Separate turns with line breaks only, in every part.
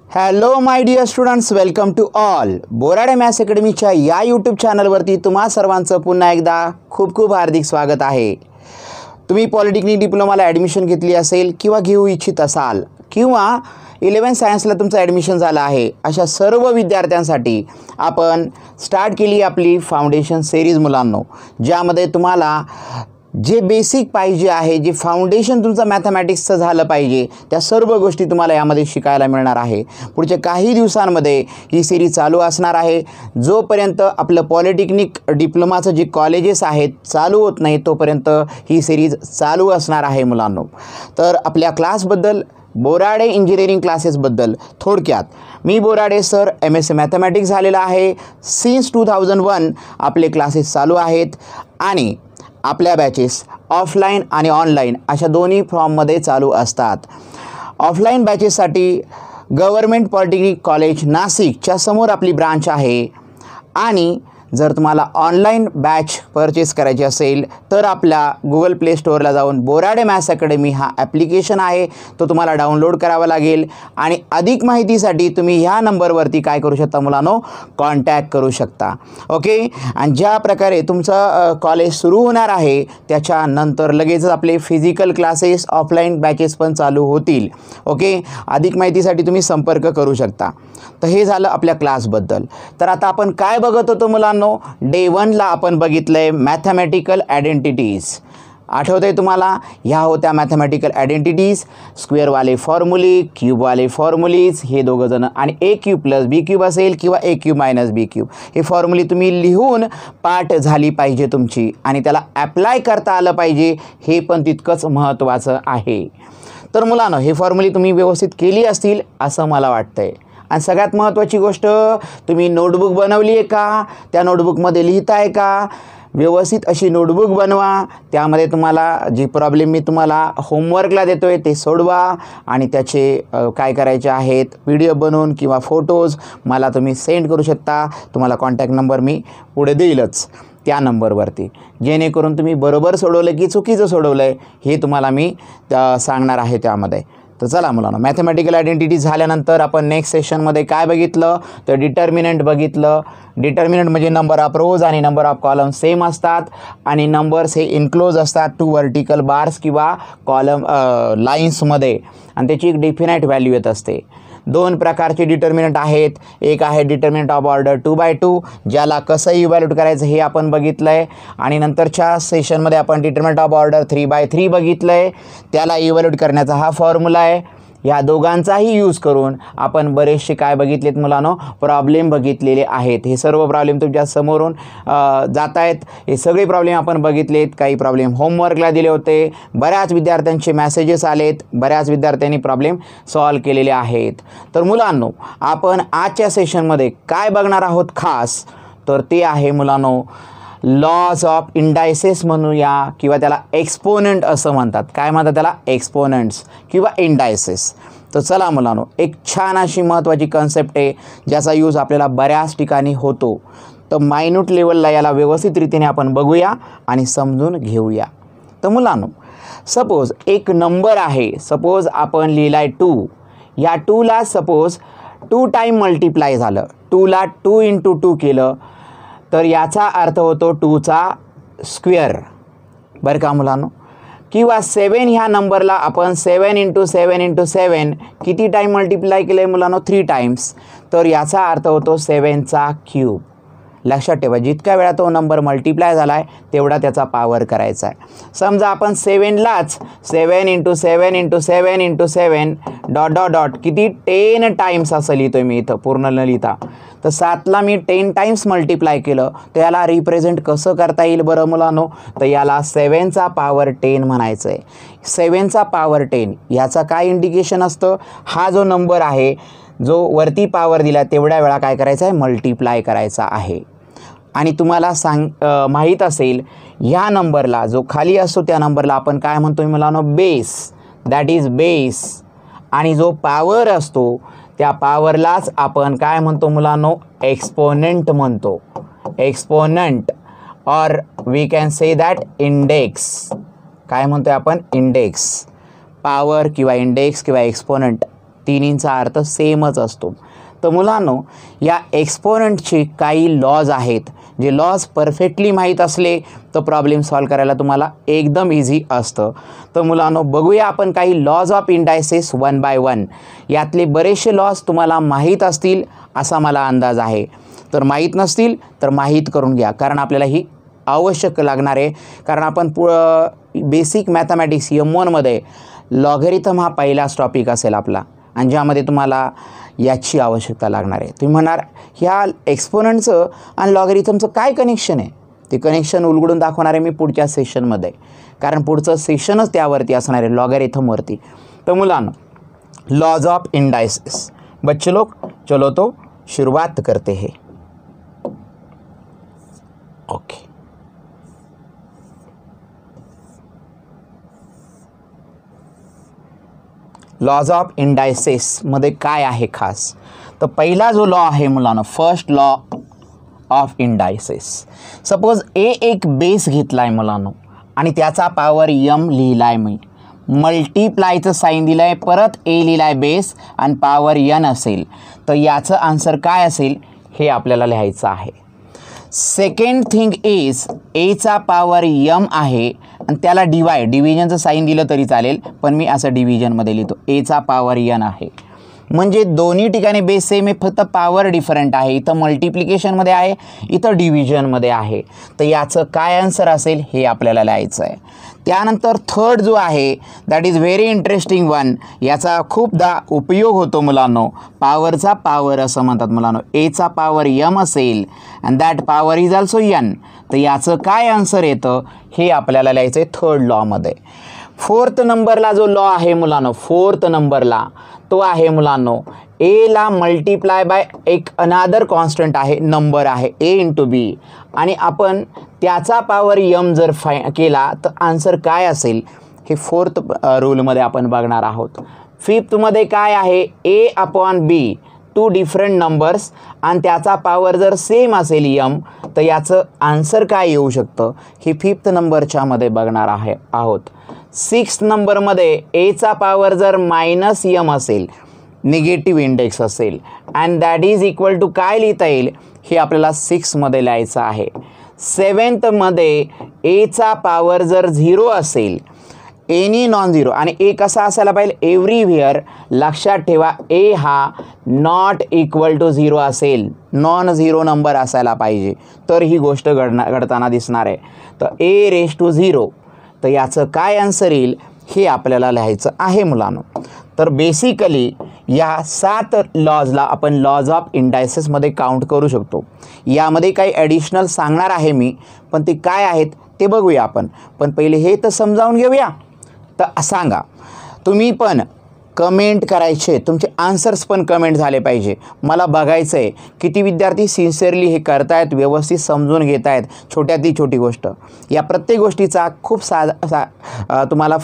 Hello my dear students, welcome to all. Borade maths अकॅडमीच्या या YouTube चॅनलवरती तुम्हा सर्वांचं पुन्हा एकदा खूप खूप हार्दिक स्वागत आहे. तुम्ही पॉलिटेक्निक डिप्लोमाला ॲडमिशन घेतली असेल किंवा घेऊ इच्छित असाल किंवा 11th सायन्सला तुमचं ॲडमिशन झालं आहे, अशा सर्व विद्यार्थ्यांसाठी आपण स्टार्ट केली आपली फाउंडेशन सिरीज मुलांनो, ज्यामध्ये तुम्हाला जे बेसिक पाहिजे आहे, जे फाउंडेशन तुमचं मॅथमॅटिक्सचं झालं पाहिजे, त्या सर्व गोष्टी तुम्हाला यामध्ये शिकायला मिळणार आहे. पुढच्या काही दिवसांमध्ये ही सिरीज चालू असणार आहे. जोपर्यंत आपलं पॉलिटेक्निक डिप्लोमाचं जे कॉलेजेस आहेत चालू होत नाही तोपर्यंत ही सिरीज चालू असणार आहे मुलांनो. तर आपल्या क्लासबद्दल, बोराडे इंजिनिअरिंग क्लासेसबद्दल थोडक्यात, मी बोराडे सर, MSc मॅथमॅटिक्स झालेला आहे. सिन्स 2001 आपले क्लासेस चालू आहेत आणि आपल्या बॅचेस ऑफलाईन आणि ऑनलाईन अशा दोन्ही फॉर्ममध्ये चालू असतात. ऑफलाईन बॅचेससाठी गव्हर्मेंट पॉलिटेक्निक कॉलेज नाशिकच्या समोर आपली ब्रांच आहे आणि जर तुम्हाला ऑनलाईन बॅच परचेस करायची असेल तर आपल्या गुगल प्ले स्टोअरला जाऊन बोराडे मॅथ्स अकॅडमी हा ॲप्लिकेशन आहे, तो तुम्हाला डाउनलोड करावा लागेल आणि अधिक माहितीसाठी तुम्ही ह्या नंबरवरती काय करू शकता मुलांनो, कॉन्टॅक्ट करू शकता. ओके. आणि ज्या प्रकारे तुमचं कॉलेज सुरू होणार आहे त्याच्यानंतर लगेचच आपले फिजिकल क्लासेस, ऑफलाईन बॅचेस पण चालू होतील. ओके. अधिक माहितीसाठी तुम्ही संपर्क करू शकता. तर हे झालं आपल्या क्लासबद्दल. तर आता आपण काय बघत होतो मुलांनो, डे 1ला आपण बघितलंय मॅथमॅटिकल आयडेंटिटीज. आठवतंय तुम्हाला? ह्या होत्या मॅथमॅटिकल आयडेंटिटीज, स्क्वेअरवाले फॉर्म्युले, क्यूबवाले फॉर्म्युलीज, हे दोघं जण, आणि ए क्यूब प्लस बी क्यूब असेल किंवा ए क्यूब मायनस बी क्यूब, हे फॉर्म्युले तुम्ही लिहून पाठ झाली पाहिजे तुमची आणि त्याला ॲप्लाय करता आलं पाहिजे, हे पण तितकंच महत्त्वाचं आहे. तर मुलांनो, हे फॉर्म्युले तुम्ही व्यवस्थित केली असतील असं मला वाटतंय. आणि सगळ्यात महत्त्वाची गोष्ट, तुम्ही नोटबुक बनवली आहे का? त्या नोटबुकमध्ये लिहिताय का? व्यवस्थित अशी नोटबुक बनवा. त्यामध्ये तुम्हाला जे प्रॉब्लेम मी तुम्हाला होमवर्कला देतो आहे ते सोडवा आणि त्याचे काय करायचे आहेत PDF बनवून किंवा फोटोज मला तुम्ही सेंड करू शकता. तुम्हाला कॉन्टॅक्ट नंबर मी पुढे देईलच त्या नंबरवरती, जेणेकरून तुम्ही बरोबर सोडवलं की चुकीचं सोडवलं आहे हे तुम्हाला मी सांगणार आहे त्यामध्ये. तर चला मुलांनो, मॅथमॅटिकल आयडेंटिटी झाल्यानंतर आपण नेक्स्ट सेशनमध्ये काय बघितलं तर डिटर्मिनंट बघितलं. डिटर्मिनंट म्हणजे नंबर ऑफ रोज आणि नंबर ऑफ कॉलम सेम असतात आणि नंबर्स हे इनक्लोज असतात 2 वर्टिकल बार्स किंवा कॉलम लाईन्समध्ये आणि त्याची एक डेफिनाईट व्हॅल्यू येत असते. 2 प्रकारचे डिटर्मिनंट आहेत. एक आहे डिटर्मिनंट ऑफ ऑर्डर 2/2, ज्याला कसं इव्हॅल्यूट करायचं हे आपण बघितलं आहे आणि नंतरच्या सेशनमध्ये आपण डिटर्मिनंट ऑफ ऑर्डर 3/3 बघितलं आहे. त्याला इव्हॅल्यूट करण्याचा हा फॉर्म्युला आहे. या दोघांचाही यूज करून आपण बरेचसे काय बघितलेत मुलांनो, प्रॉब्लेम बघितलेले आहेत. हे सर्व प्रॉब्लेम तुमच्या समोरून जात आहेत. हे सगळे प्रॉब्लेम आपण बघितलेत. काही प्रॉब्लेम होमवर्कला दिले होते, बऱ्याच विद्यार्थ्यांचे मेसेजेस आलेत, बऱ्याच विद्यार्थ्यांनी प्रॉब्लेम सॉल्व केलेले आहेत. तर मुलांनो, आपण आजच्या सेशनमध्ये काय बघणार आहोत खास, तर ते आहे मुलांनो लॉज ऑफ इंडायसेस म्हणूया किंवा त्याला एक्सपोनंट असं म्हणतात. काय म्हणतात त्याला? एक्सपोनंट्स किंवा इंडायसेस. तर चला मुलांनो, एक छान अशी महत्त्वाची कन्सेप्ट आहे ज्याचा यूज आपल्याला बऱ्याच ठिकाणी होतो. तर मायन्यूट लेवलला याला व्यवस्थित रीतीने आपण बघूया आणि समजून घेऊया. तर मुलांनो, सपोज एक नंबर आहे, सपोज आपण लिहिला आहे 2. या 2ला सपोज 2 टाईम मल्टिप्लाय झालं, 2ला 2 × 2 केलं तर याचा अर्थ होतो 2चा स्क्वेअर, बरं का मुलांनो. किंवा 7 ह्या नंबरला आपण 7 × 7 × 7 किती टाईम मल्टिप्लाय केलं आहे मुलांनो? 3 टाईम्स, तर याचा अर्थ होतो 7चा क्यूब. लक्षात ठेवा, जितक्या वेळा तो नंबर मल्टिप्लाय झाला आहे तेवढा त्याचा पॉवर करायचा आहे. समजा आपण 7लाच 7 × 7 × 7 × 7 डॉट डॉट डॉट किती 10 टाईम्स असं लिहितो मी इथं, पूर्ण न लिहिता. तर 7ला मी 10 टाईम्स मल्टिप्लाय केलं तर याला रिप्रेझेंट कसं करता येईल बरं मुलांनो? तर याला 7चा पॉवर 10 म्हणायचं आहे. 7चा पॉवर 10 याचा काय इंडिकेशन असतं? हा जो नंबर आहे, जो वरती पॉवर दिला तेवढ्या वेळा काय करायचं आहे? मल्टिप्लाय करायचा आहे. आणि तुम्हाला माहीत असेल, ह्या नंबरला जो खाली असतो त्या नंबरला आपण काय म्हणतो मुलांनो? बेस. That is base. आणि जो पॉवर असतो त्या पॉवरलाच आपण काय म्हणतो मुलांनो? एक्सपोनंट म्हणतो. Exponent or we can say that index. काय म्हणतोय आपण? इंडेक्स. पॉवर किंवा इंडेक्स किंवा एक्सपोनंट तिन्हींचा अर्थ सेमच असतो. तर मुलांनो, या एक्सपोनंटचे काही लॉज आहेत, जे लॉज परफेक्टली माहीत असले तर प्रॉब्लेम सॉल्व करायला तुम्हाला एकदम इझी असतं. तर मुलांनो, बघूया आपण काही laws of indices one by one. यातले बरेचसे लॉज तुम्हाला माहीत असतील असा मला अंदाज आहे. तर माहीत नसतील तर माहीत करून घ्या, कारण आपल्याला ही आवश्यक लागणार आहे. कारण आपण बेसिक मॅथमॅटिक्स M1मध्ये लॉगरिथम हा पहिलाच टॉपिक असेल आपला, आणि ज्यामध्ये तुम्हाला याची आवश्यकता लागणार आहे. तुम्ही म्हणणार ह्या एक्सपोनंटचं आणि लॉगरिथमचं काय कनेक्शन आहे? ते कनेक्शन उलगडून दाखवणार आहे मी पुढच्या सेशनमध्ये, कारण पुढचं सेशनच त्यावरती असणार आहे, लॉगरिथमवरती. तर मुलांनो, लॉज ऑफ इंडायसेस. बच्चे लोग, चलो तो शुरुआत करते हैं. ओके. लॉज ऑफ इंडायसेसमध्ये काय आहे खास? तर पहिला जो लॉ आहे मुलांनो, first law of indices. Suppose एक बेस घेतला आहे मुलांनो आणि त्याचा पॉवर m लिहिला आहे मी, मल्टिप्लायचं साईन दिलं आहे, परत a लिहिला आहे बेस आणि पॉवर n असेल, तर याचं आन्सर काय असेल हे आपल्याला लिहायचं आहे. सेकंड थिंग इज एचा पॉवर m आहे आणि त्याला डिव्हिजनचं साईन दिलं तरी चालेल, पण मी असं डिव्हिजनमध्ये लिहितो, एचा पॉवर n आहे. म्हणजे दोन्ही ठिकाणी बेस सेम आहे, फक्त पॉवर डिफरंट आहे. इथं मल्टिप्लिकेशनमध्ये आहे, इथं डिव्हिजनमध्ये आहे. तर याचं काय आन्सर असेल हे आपल्याला लिहायचं आहे. त्यानंतर थर्ड जो आहे that is very interesting one. याचा खूपदा उपयोग होतो मुलांनो. पॉवरचा पॉवर असं म्हणतात मुलांनो. एचा पॉवर m असेल and that power is also n. तर याचं काय आन्सर येतं हे आपल्याला लिहायचं आहे थर्ड लॉमध्ये. फोर्थ नंबरला जो लॉ आहे मुलांनो, फोर्थ नंबरला तो आहे मुलांनो, एला मल्टिप्लाय बाय एक अनादर कॉन्स्टंट आहे, नंबर आहे a इंटू बी, आणि आपण त्याचा पॉवर m जर केला तर आन्सर काय असेल हे फोर्थ रूलमध्ये आपण बघणार आहोत. फिफ्थमध्ये काय आहे, a upon b, two different numbers आणि त्याचा पॉवर जर सेम असेल m, तर याचं आन्सर काय येऊ शकतं हे फिफ्थ नंबरच्या मध्ये बघणार आहोत. सिक्स्थ नंबरमध्ये एचा पॉवर जर -m असेल, निगेटिव्ह इंडेक्स असेल, and that is equal to काय लिहिता येईल हे आपल्याला 6मध्ये लिहायचं आहे. सेवन्थमध्ये एचा पॉवर जर 0 असेल, एनी नॉन झिरो, आणि ए कसा असायला पाहिजे, एव्हरीव्हेअर. लक्षात ठेवा, ए हा नॉट इक्वल टू 0 असेल, नॉन झिरो नंबर असायला पाहिजे, तर ही गोष्ट घडताना दिसणार आहे. तर ए रेज टू 0, तर याचं काय आन्सर येईल हे आपल्याला लिहायचं आहे मुलांनो. तर बेसिकली या 7 लॉजला आपण लॉज ऑफ इंडायसेसमध्ये काउंट करू शकतो. यामध्ये काही ॲडिशनल सांगणार आहे मी, पण ते काय आहेत ते बघूया आपण. पण पहिले हे तर समजावून घेऊया. तर सांगा, तुम्ही पण कमेंट करायचे, तुमचे आन्सर्स पण कमेंट झाले पाहिजे. मला बघायचं आहे किती विद्यार्थी सिन्सिअरली हे करतायत, व्यवस्थित समजून घेत आहेत छोट्यातली छोटी गोष्ट. या प्रत्येक गोष्टीचा खूप तुम्हाला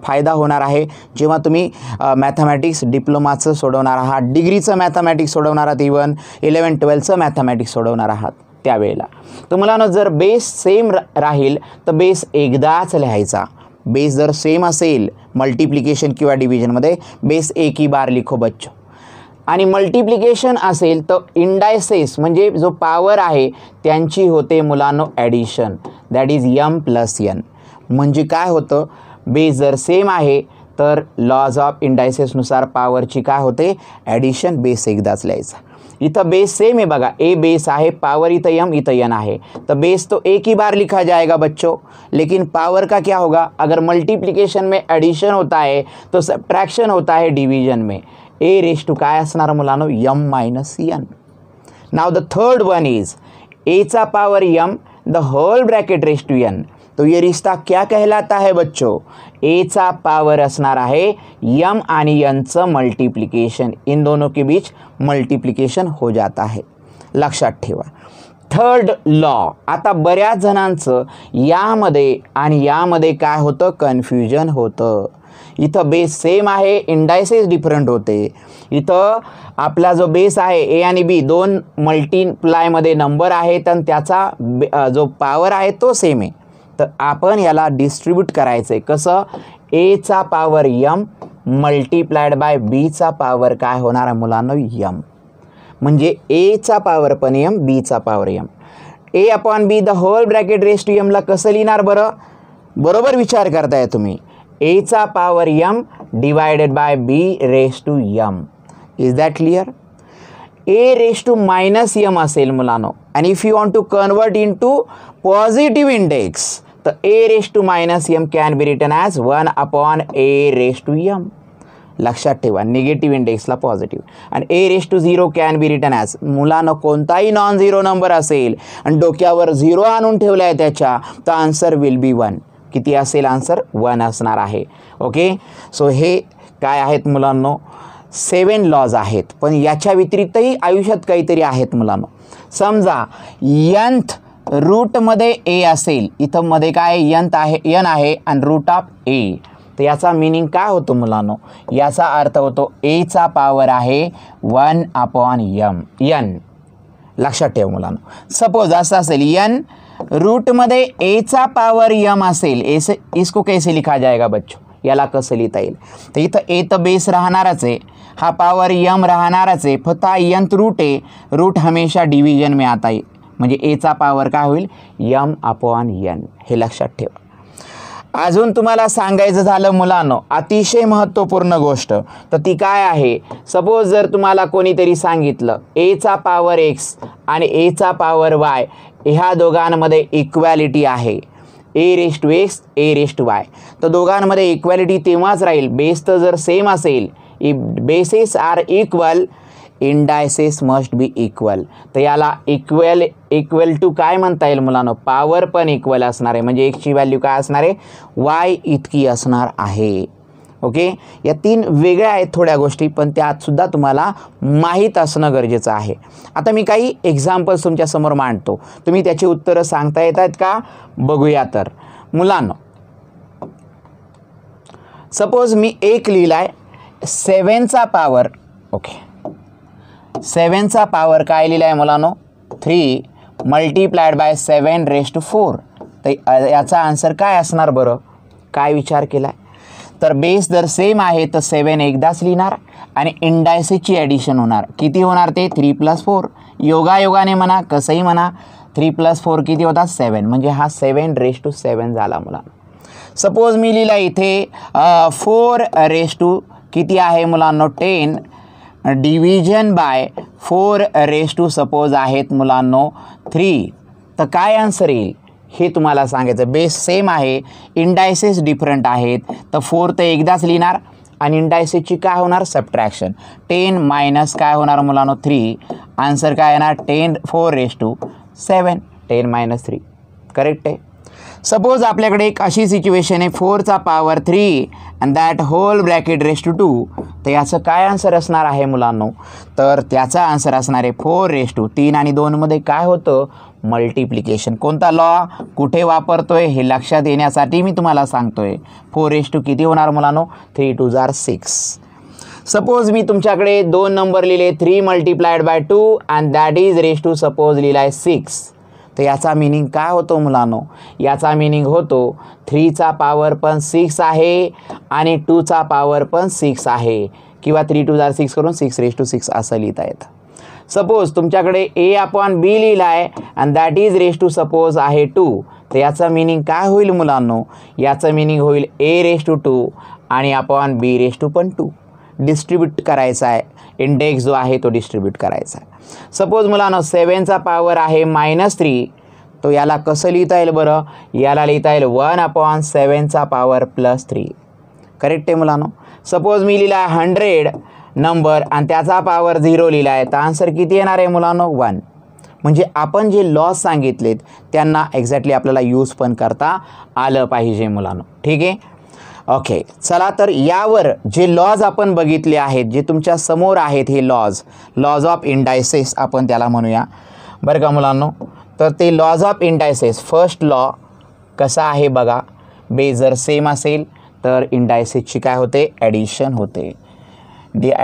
फायदा होणार आहे जेव्हा तुम्ही मॅथमॅटिक्स डिप्लोमाचं सोडवणार आहात, डिग्रीचं मॅथमॅटिक्स सोडवणार आहात, इवन 11-12चं मॅथमॅटिक्स सोडवणार आहात त्यावेळेला. तर मुलांना जर बेस सेम राहील तर बेस एकदाच लिहायचा. बेस जर सेम असेल मल्टिप्लिकेशन किंवा डिव्हिजनमध्ये, बेस एक ही बार लिखो बच्चो. आणि मल्टिप्लिकेशन असेल तर इंडायसेस म्हणजे जो पॉवर आहे त्यांची होते मुलांनो addition, that is m + n. म्हणजे काय होतं, बेस जर सेम आहे तर लॉज ऑफ इंडायसेसनुसार पॉवरची काय होते ॲडिशन, बेस एकदाच लिहायचा. इथं बेस सेम है बघा, ए बेस है, पावर इथं m इथं n है, तो बेस तो एक ही बार लिखा जाएगा बच्चों, लेकिन पावर का क्या होगा, अगर मल्टीप्लिकेशन में एडिशन होता है तो सब्ट्रैक्शन होता है डिवीजन में. ए रेज टू काय असणार मुलांनो, m - n. Now the third one is a चा power m the whole bracket raise to n. तो ये रिश्ता क्या कहलाता है बच्चों, ए चा पावर असणार आहे m आणि n चं मल्टीप्लिकेशन, इन दोनों के बीच मल्टीप्लिकेशन हो जाता है, लक्षात ठेवा. थर्ड लॉ, आता बऱ्याच जणांचं यामध्ये आणि यामध्ये काय होतं, कन्फ्युजन होतं. इथं बेस सेम आहे, इंडायसेस डिफरंट होते. इथं आपला जो बेस आहे ए आणि बी दोन मल्टिप्लायमध्ये नंबर आहेत आणि त्याचा जो पॉवर आहे तो सेम आहे. तर आपण याला डिस्ट्रीब्यूट करायचं आहे कसं, एचा पॉवर यम मल्टिप्लाइड बाय बीचा पॉवर काय होणार आहे मुलांनो यम, म्हणजे एचा पॉवर पण यम बीचा power M. A upon B the whole bracket raise to यमला कसं लिहिणार बरं, बरोबर विचार करताय तुम्ही. एचा power M divided by B raise to M. Is that clear. A raise to minus M असेल मुलांनो, आणि if you want to convert into positive index तर A raise to minus M can be written as 1 upon A raise to M. लक्षात ठेवा, negative इंडेक्सला positive. आणि A raise to 0 can be written as, मुलांना कोणताही non zero number असेल आणि डोक्यावर 0 आणून ठेवला आहे त्याच्या, तर आन्सर विल बी 1. किती असेल आन्सर 1 असणार आहे. ओके, सो हे काय आहेत मुलांनो 7 लॉज आहेत. पण याच्या व्यतिरिक्तही आयुष्यात काहीतरी आहेत मुलांनो. समजा यंथ रूटमध्ये ए असेल, इथं मध्ये काय यंथ आहे यन आहे आणि रूट ऑफ ए, तर याचा मिनिंग काय होतो मुलांनो, याचा अर्थ होतो एचा पॉवर आहे 1 अपॉन यम यन. लक्षात ठेव मुलांनो. सपोज असं असेल यन रूटमध्ये एचा पॉवर यम असेल, ऐसे इसको कैसे लिखा जाएगा बच्चों, याला कसं लिहिता येईल. तर इथं ए तर बेस राहणारच आहे, हा पॉवर यम राहणारच आहे, फक्त यंथ रूट आहे, रूट हमेशा डिव्हिजन में आता है, म्हणजे एचा पॉवर काय होईल यम अपॉन यन. हे लक्षात ठेवा. अजून तुम्हाला सांगायचं झालं मुलांनो अतिशय महत्त्वपूर्ण गोष्ट, तर ती काय आहे. सपोज जर तुम्हाला कोणीतरी सांगितलं एचा पॉवर एक्स आणि एचा पॉवर वाय ह्या दोघांमध्ये इक्वॅलिटी आहे, A raise to X A raise to Y, तर दोघांमध्ये इक्वॅलिटी तेव्हाच राहील बेस तर जर सेम असेल. If bases are equal indices must be equal. तर याला इक्वल टू काय म्हणता येईल मुलांनो, पॉवर पण इक्वल असणार आहे, म्हणजे एक्सची व्हॅल्यू काय असणार आहे वाय इतकी असणार आहे. ओके, या 3 वेगळ्या आहेत थोड्या गोष्टी, पण त्यातसुद्धा तुम्हाला माहीत असणं गरजेचं आहे. आता मी काही एक्झाम्पल्स तुमच्यासमोर मांडतो, तुम्ही त्याची उत्तरं सांगता येत आहेत का बघूया. तर मुलांनो सपोज मी एक लिहिला आहे 7चा पॉवर. ओके, 7चा पॉवर काय लिहिला आहे मुलांनो 3 मल्टिप्लाइड बाय 7 रेस टू 4. तर याचा आन्सर काय असणार बरं, काय विचार केला आहे. तर बेस जर सेम आहे तर 7 एकदाच लिहिणार आणि इंडायसेसची ॲडिशन होणार. किती होणार ते 3 + 4. योगायोगाने म्हणा कसंही म्हणा 3 + 4 किती होतात 7, म्हणजे हा 7 रेस टू 7 झाला मुलांनो. सपोज मी लिहिला इथे 4 रेस टू किती आहे मुलांनो 10 division by 4 raise to suppose आहेत मुलांनो 3. तर काय आन्सर येईल हे तुम्हाला सांगायचं. बेस सेम आहे, इंडायसेस डिफरंट आहेत, तर 4 तर एकदाच लिहिणार आणि इंडायसेसची काय होणार सबट्रॅक्शन. 10 मायनस काय होणार मुलांनो 3. आन्सर काय येणार 4 रेस टू 7. 10 - 3 करेक्ट आहे. सपोज आपल्याकडे एक अशी सिच्युएशन आहे 4चा power 3 and that whole bracket raise to 2. तर याचं काय आन्सर असणार आहे मुलांनो, तर त्याचा आन्सर असणार आहे 4 रेस टू 3 आणि 2 मध्ये काय होतं मल्टिप्लिकेशन. कोणता लॉ कुठे वापरतोय हे लक्षात येण्यासाठी मी तुम्हाला सांगतोय. 4 रेस टू किती होणार मुलांनो 3 × 2 = 6. सपोज मी तुमच्याकडे 2 नंबर लिहिले 3 multiplied by 2 and that is raise to suppose लिहिला आहे 6. तर याचा मिनिंग काय होतो मुलांनो, याचा मिनिंग होतो 3चा पॉवर पण 6 आहे आणि 2चा पॉवर पण 6 आहे, किंवा 3 × 2 = 6 करून 6 रेस टू 6 असं लिहिता येतं. सपोज तुमच्याकडे ए अपॉन बी लिहिला आहे and that is raise to suppose आहे 2. तर याचं मिनिंग काय होईल मुलांनो, याचं मिनिंग होईल ए रेस टू 2 आणि अपॉन बी रेस टू पण 2. डिस्ट्रीब्यूट करायचा आहे, इंडेक्स जो आहे तो डिस्ट्रीब्यूट करायचा आहे. सपोज मुलांनो 7चा पॉवर आहे -3. तो याला कसं लिहिता येईल बरं, याला लिहिता येईल 1 अपॉन 7चा पॉवर +3. करेक्ट आहे मुलांनो. सपोज मी लिहिला 100 नंबर आणि त्याचा पॉवर 0 लिहिला आहे, तर आन्सर किती येणार आहे मुलांनो 1. म्हणजे आपण जे लॉज सांगितलेत त्यांना एक्झॅक्टली आपल्याला यूज पण करता आलं पाहिजे मुलांनो. ठीक आहे. ओके, चला तर यावर जे लॉज आपण बघितले आहेत, जे तुमच्या समोर आहेत हे लॉज ऑफ इंडायसेस आपण त्याला म्हणूया बरं का मुलांनो. तर ते laws of indices, first law कसा आहे बघा, बेस जर सेम असेल तर इंडायसेसची काय होते ॲडिशन होते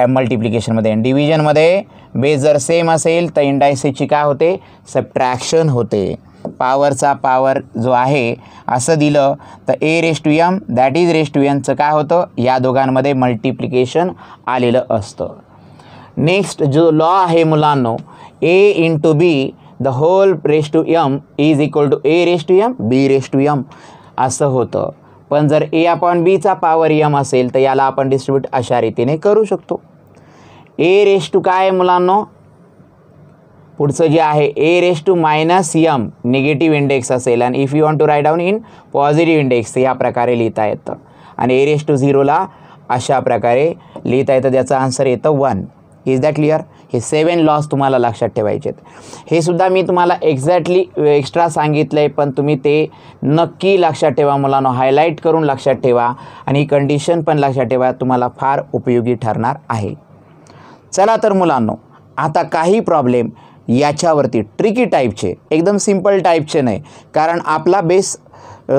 मल्टिप्लिकेशनमध्ये. डिव्हिजनमध्ये बेस जर सेम असेल तर इंडायसेसची काय होते सबट्रॅक्शन होते. पॉवरचा पॉवर जो आहे असं दिलं तर A raise to M that is raise to एनचं काय होतं, या दोघांमध्ये मल्टिप्लिकेशन आलेलं असतं. नेक्स्ट जो लॉ आहे मुलांनो, A into B the whole raise to M is equal to A raise to M B raise to M असं होतं. पण जर ए अपॉन बीचा पॉवर एम असेल तर याला आपण डिस्ट्रीब्यूट अशा रीतीने करू शकतो. ए रेस टू काय आहे मुलांनो, पुढचं जे आहे A raise to minus M negative index असेल आणि if you want to write down in positive index या प्रकारे लिहिता येतं. आणि ए रेस टू झिरोला अशा प्रकारे लिहिता येतं, ज्याचं आन्सर येतं 1. Is that clear? हे 7 लॉज तुम्हाला लक्षात ठेवायचे आहेत. हे सुद्धा मी तुम्हाला एक्झॅक्टली एक्स्ट्रा सांगितलं आहे, पण तुम्ही ते नक्की लक्षात ठेवा मुलांनो, हायलाईट करून लक्षात ठेवा आणि ही कंडिशन पण लक्षात ठेवा, तुम्हाला फार उपयोगी ठरणार आहे. चला तर मुलांनो, आता काही प्रॉब्लेम याच्यावरती ट्रिकी टाईपचे, एकदम सिंपल टाईपचे नाही, कारण आपला बेस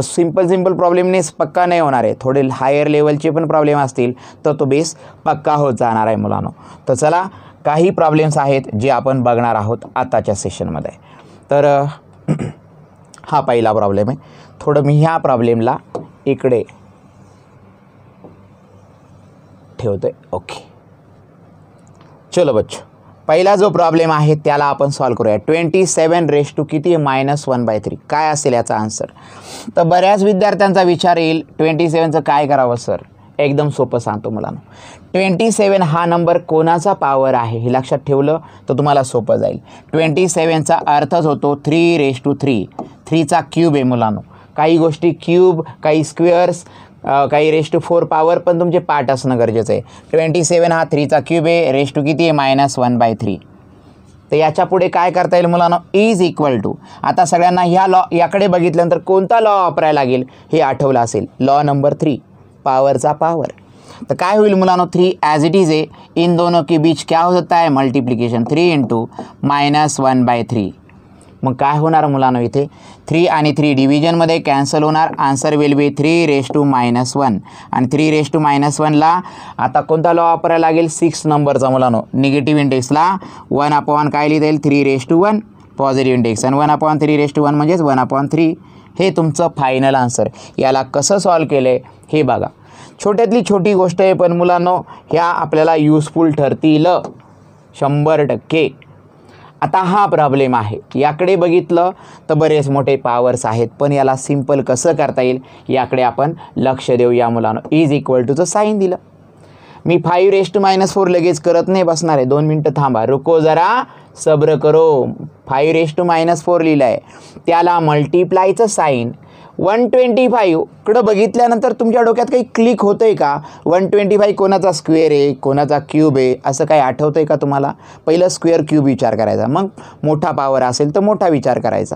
सिंपल प्रॉब्लेमनेच पक्का नाही होणार आहे. थोडे हायर लेवलचे पण प्रॉब्लेम असतील तर तो बेस पक्का होत जाणार आहे मुलांनो. तर चला, काही प्रॉब्लेम्स आहेत जे आपण बघणार आहोत आताच्या सेशनमध्ये. तर हा पहिला प्रॉब्लेम आहे. थोडं मी ह्या प्रॉब्लेमला इकडे ठेवतोय. ओके, चलो बच्चो, पहिला जो प्रॉब्लेम आहे त्याला आपण सॉल्व करूया. 27 रेस टू किती आहे, -1/3 काय असेल याचा आन्सर. तर बऱ्याच विद्यार्थ्यांचा विचार येईल 27चं काय करावं सर. एकदम सोपं सांगतो मुलांनो. 27 हा नंबर कोणाचा पॉवर आहे हे लक्षात ठेवलं तर तुम्हाला सोपं जाईल. 27चा अर्थच होतो 3 रेस टू 3. 3चा क्यूब आहे मुलांनो. काही गोष्टी क्यूब, काही स्क्वेअर्स, काही रेस टू 4 पॉवर पण तुमचे पार्ट असणं गरजेचं आहे. 27 हा 3चा क्यूब आहे, रेस टू किती आहे -1/3. तर याच्या पुढे काय करता येईल मुलांनो, इज इक्वल टू. आता सगळ्यांना ह्या लॉ याकडे बघितल्यानंतर कोणता लॉ वापरायला लागेल हे आठवलं असेल, लॉ नंबर 3, पॉवरचा पॉवर. तर काय होईल मुलांनो, 3 ॲज इट इज आहे, इन दोनों के बीच क्या होता है मल्टिप्लिकेशन, 3 इंटू -1/3. मग काय होणार मुलांनो, इथे 3 आणि 3 डिव्हिजनमध्ये कॅन्सल होणार. Answer will be 3 raise to -1. आणि 3 रेस टू -1ला आता कोणता लॉ वापरायला लागेल, 6 नंबरचा मुलांनो. निगेटिव्ह इंडेक्सला 1/, काय लिहिता येईल, 3 रेस टू 1. पॉझिटिव्ह इंडेक्स आणि 1/3 रेस टू 1 म्हणजेच 1/3. हे तुमचं फायनल आन्सर. याला कसं सॉल्व केलं आहे हे बघा. छोट्यातली छोटी गोष्ट आहे, पण मुलांनो ह्या आपल्याला युजफुल ठरतील 100%. आता हा प्रॉब्लेम आहे, याकडे बघितलं तर बरेच मोठे पॉवर्स आहेत, पण याला सिंपल कसं करता येईल याकडे आपण लक्ष देऊया मुलांनो. इज इक्वल टूचं साईन दिलं. मी 5 रेस टू -4 लगेच करत नाही बसणार आहे, 2 मिनटं थांबा, रुको जरा सब्र करो. 5 रेस टू -4 लिहिलं आहे, त्याला मल्टिप्लायचं साईन 125 कडं बघितल्यानंतर तुमच्या डोक्यात काही क्लिक होतं आहे का, 125 कोणाचा स्क्वेअर आहे, कोणाचा क्यूब आहे, असं काही आठवतं आहे का तुम्हाला. पहिलं स्क्वेअर क्यूब विचार करायचा, मग मोठा पॉवर असेल तर मोठा विचार करायचा.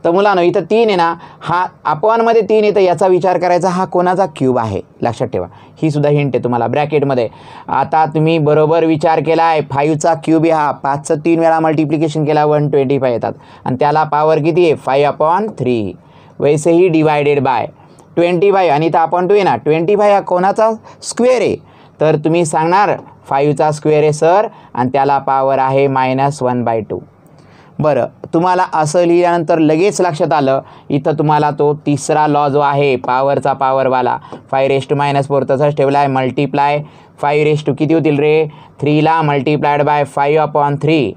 तर मुलांनो इथं 3 आहे ना, हा अपॉनमध्ये 3 आहे तर याचा विचार करायचा, हा कोणाचा क्यूब आहे लक्षात ठेवा. ही सुद्धा हिंट आहे तुम्हाला ब्रॅकेटमध्ये. आता तुम्ही बरोबर विचार केला आहे, 5चा क्यूब आहे हा, 5चं 3 वेळा मल्टिप्लिकेशन केला 125 येतात आणि त्याला पॉवर किती आहे 5/3. वैसे ही डिवायडेड बाय 25 आणि इथं अपॉन 2 आहे ना, 25 हा कोणाचा स्क्वेअर आहे तर तुम्ही सांगणार 5चा स्क्वेअर आहे सर आणि त्याला पॉवर आहे -1/2. बरं, तुम्हाला असं लिहिल्यानंतर लगेच लक्षात आलं, इथं तुम्हाला तो तिसरा लॉ जो आहे पॉवरचा पॉवरवाला 5 रेस टू -4 तसाच ठेवला आहे. मल्टिप्लाय 5 रेस टू किती होतील रे, 3ला मल्टिप्लायड बाय 5/3.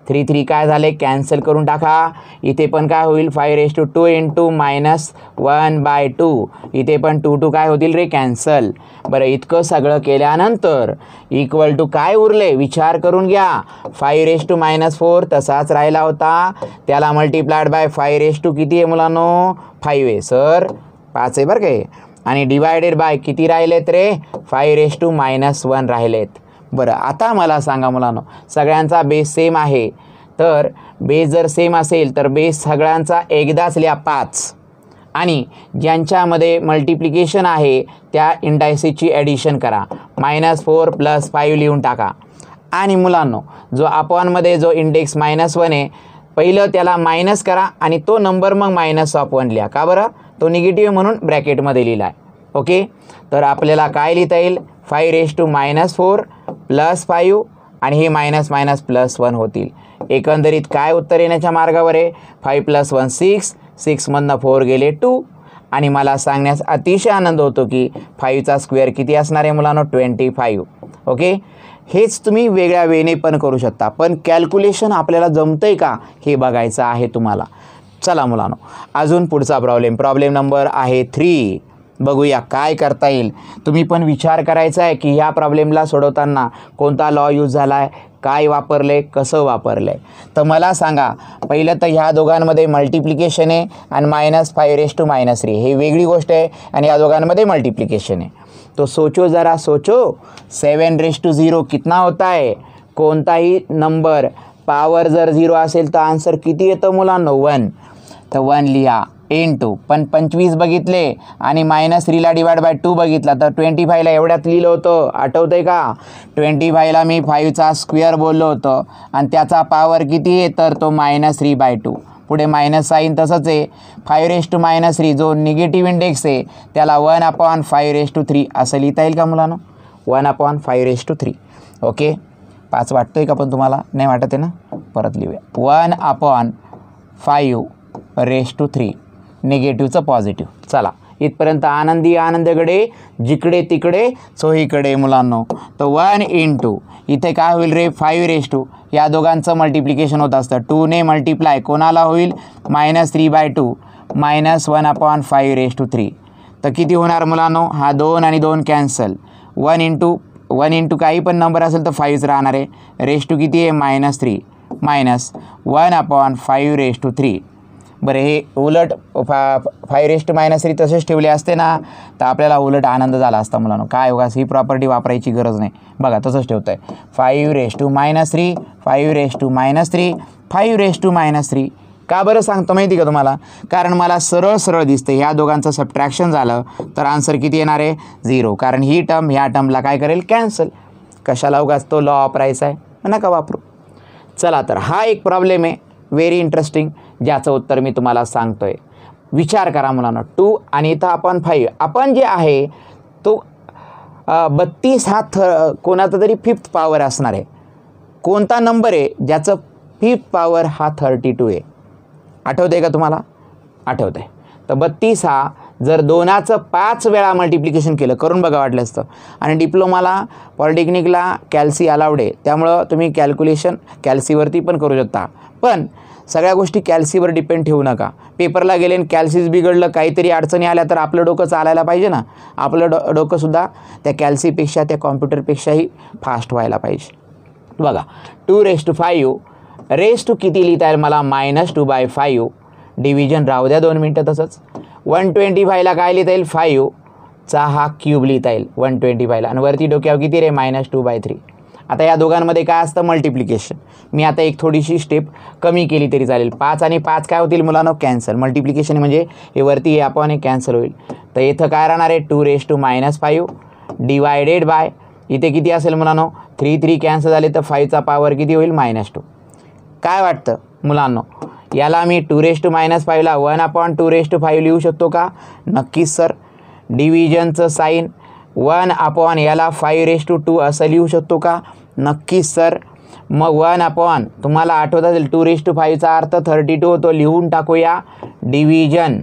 3 काय झाले, कॅन्सल करून टाका. इथे पण काय होईल, 5 रेस टू 2 इंटू -1/2. इथे पण 2 काय होतील रे, कॅन्सल. बरं, इतकं सगळं केल्यानंतर इक्वल टू काय उरले विचार करून घ्या. 5 रेस टू -4 तसाच राहिला होता, त्याला मल्टिप्लायड बाय 5 रेस टू किती आहे मुलांनो, 5 आहे सर, 5 आहे बरं काय. आणि डिवायडेड बाय किती राहिलेत रे, 5 रेस टू -1 राहिलेत. बरं, आता मला सांगा मुलांनो, सगळ्यांचा बेस सेम आहे, तर बेस जर सेम असेल तर बेस सगळ्यांचा एकदाच लिहा 5 आणि ज्यांच्यामध्ये मल्टिप्लिकेशन आहे त्या इंडायसेसची ॲडिशन करा, -4 + 5 लिहून टाका. आणि मुलांनो जो अपॉनमध्ये जो इंडेक्स -1 आहे पहिलं त्याला मायनस करा आणि तो नंबर मग -1 लिहा. का बरं, तो निगेटिव्ह म्हणून ब्रॅकेटमध्ये लिहिला आहे. ओके, तर आपल्याला काय लिहिता येईल, 5 रेस टू -4 + 5 आणि हे -+ +1 होतील. एकंदरीत काय उत्तर येण्याच्या मार्गावर आहे? 5 + 1 6, 6मधनं 4 गेले 2 आणि मला सांगण्यास अतिशय आनंद होतो की 5चा स्क्वेअर किती असणार आहे मुलांनो? 25. ओके, हेच तुम्ही वेगळ्या वेने पण करू शकता, पण कॅल्क्युलेशन आपल्याला जमतंय का हे बघायचं आहे तुम्हाला. चला मुलांनो, अजून पुढचा प्रॉब्लेम नंबर आहे 3. बघूया काय करता येईल. तुम्ही पण विचार करायचा आहे की ह्या प्रॉब्लेमला सोडवताना कोणता लॉ यूज झाला आहे, काय वापरलं आहे, कसं वापरलं आहे. तर मला सांगा, पहिलं तर ह्या दोघांमध्ये मल्टिप्लिकेशन आहे आणि -5⁻³ हे वेगळी गोष्ट आहे आणि या दोघांमध्ये मल्टिप्लिकेशन आहे. तो सोचो ज़रा सोचो, 7⁻0 कितना होता है? कोणताही नंबर पावर जर 0 असेल तर आन्सर किती येतं मुलांनो? 1. तर 1 लिहा इंटू, पण 25 बघितले आणि -3ला /2 बघितला तर 25ला एवढ्यात लिहिलं होतं, आठवतंय का? 25ला मी 5चा स्क्वेअर बोललो होतं आणि त्याचा पावर किती आहे? तर तो -3/2. पुढे मायनस साईन तसंच आहे. 5⁻³ जो निगेटिव्ह इंडेक्स आहे त्याला 1/5⁻³ असं लिहिता येईल का मुलांनो? 1/5⁻³. ओके, 5 वाटतोय का पण तुम्हाला? नाही वाटत आहे ना? परत लिहूया. 1/5⁻³ निगेटिव्हचं पॉझिटिव्ह. चला, इथपर्यंत आनंदीकडे जिकडे तिकडे चोहीकडे मुलांनो. तर 1 इंटू इथे काय होईल रे? 5 या दोघांचं मल्टिप्लिकेशन होत असतं. 2ने मल्टिप्लाय कोणाला होईल? -3/2 -1/5⁻³ तर किती होणार मुलांनो? हा 2 आणि 2 कॅन्सल. 1 इंटू काही पण नंबर असेल तर 5 राहणार आहे. रेश टू किती आहे? -3 -1/5⁻³ बरं, हे उलट 5⁻³ तसेच ठेवले असते ना तर आपल्याला उलट आनंद झाला असता मुलांनो. काय होगा, ही प्रॉपर्टी वापरायची गरज नाही. बघा तसंच ठेवतं आहे. 5⁻³ 5⁻³ 5⁻³ का बरं सांगतो माहिती का तुम्हाला? कारण मला सरळ दिसते ह्या दोघांचं सबट्रॅक्शन झालं तर आन्सर किती येणार आहे? 0. कारण ही टर्म ह्या टर्मला काय करेल? कॅन्सल. कशाला उगाच तो लॉ वापरायचा आहे? नका वापरू. चला, तर हा एक प्रॉब्लेम आहे व्हेरी इंटरेस्टिंग, ज्याचं उत्तर मी तुम्हाला सांगतो आहे. विचार करा मुलांना. 2 आणि इथं आपण 5, आपण जे आहे तो 32 हा कोणाचा तरी 5th पॉवर असणार आहे. कोणता नंबर आहे ज्याचं 5th पॉवर हा 32 आहे? आठवतं आहे का तुम्हाला? आठवतं आहे. तर 32 हा जर 2चं 5 वेळा मल्टिप्लिकेशन केलं, करून बघा वाटलं असतं. आणि डिप्लोमाला पॉलिटेक्निकला कॅल्सी अलाउड आहे, त्यामुळं तुम्ही कॅल्क्युलेशन कॅल्सीवरती पण करू शकता. पण सगळ्या गोष्टी कॅल्सीवर डिपेंड ठेवू नका. पेपरला गेले आणि कॅल्सीच बिघडलं, काहीतरी अडचणी आल्या तर आपलं डोकं चालायला पाहिजे ना. आपलं डोकंसुद्धा त्या कॅल्सीपेक्षा, त्या कॉम्प्युटरपेक्षाही फास्ट व्हायला पाहिजे. बघा, 2⁵ रेस टू किती लिहिता येईल मला? -2/5. डिव्हिजन राहू द्या 2 मिनटं तसंच. 125ला काय लिहिता येईल? 5चा हा क्यूब लिहिता येईल 125ला आणि वरती डोक्यावर किती रे? -2/3. आता या दोघांमध्ये काय असतं? मल्टिप्लिकेशन. मी आता एक थोडीशी स्टेप कमी केली तरी चालेल. 5 आणि 5 काय होतील मुलांनो? कॅन्सल. मल्टिप्लिकेशन म्हणजे हे वरती हे आपण हे कॅन्सल होईल. तर इथं काय राहणार आहे? 2⁻5 डिवायडेड बाय इथे किती असेल मुलांनो? 3 कॅन्सल झाले तर 5चा पॉवर किती होईल? -2. काय वाटतं मुलांनो? याला मी 2⁻5ला 1/2⁵ लिहू शकतो का? नक्कीच सर. डिव्हिजनचं साईन 1/ याला 5⁵2 असं लिहू शकतो का? नक्कीच सर. मग 1/ तुम्हाला आठवत असेल 2⁵5चा अर्थ 32 होतो. लिहून टाकूया. डिव्हिजन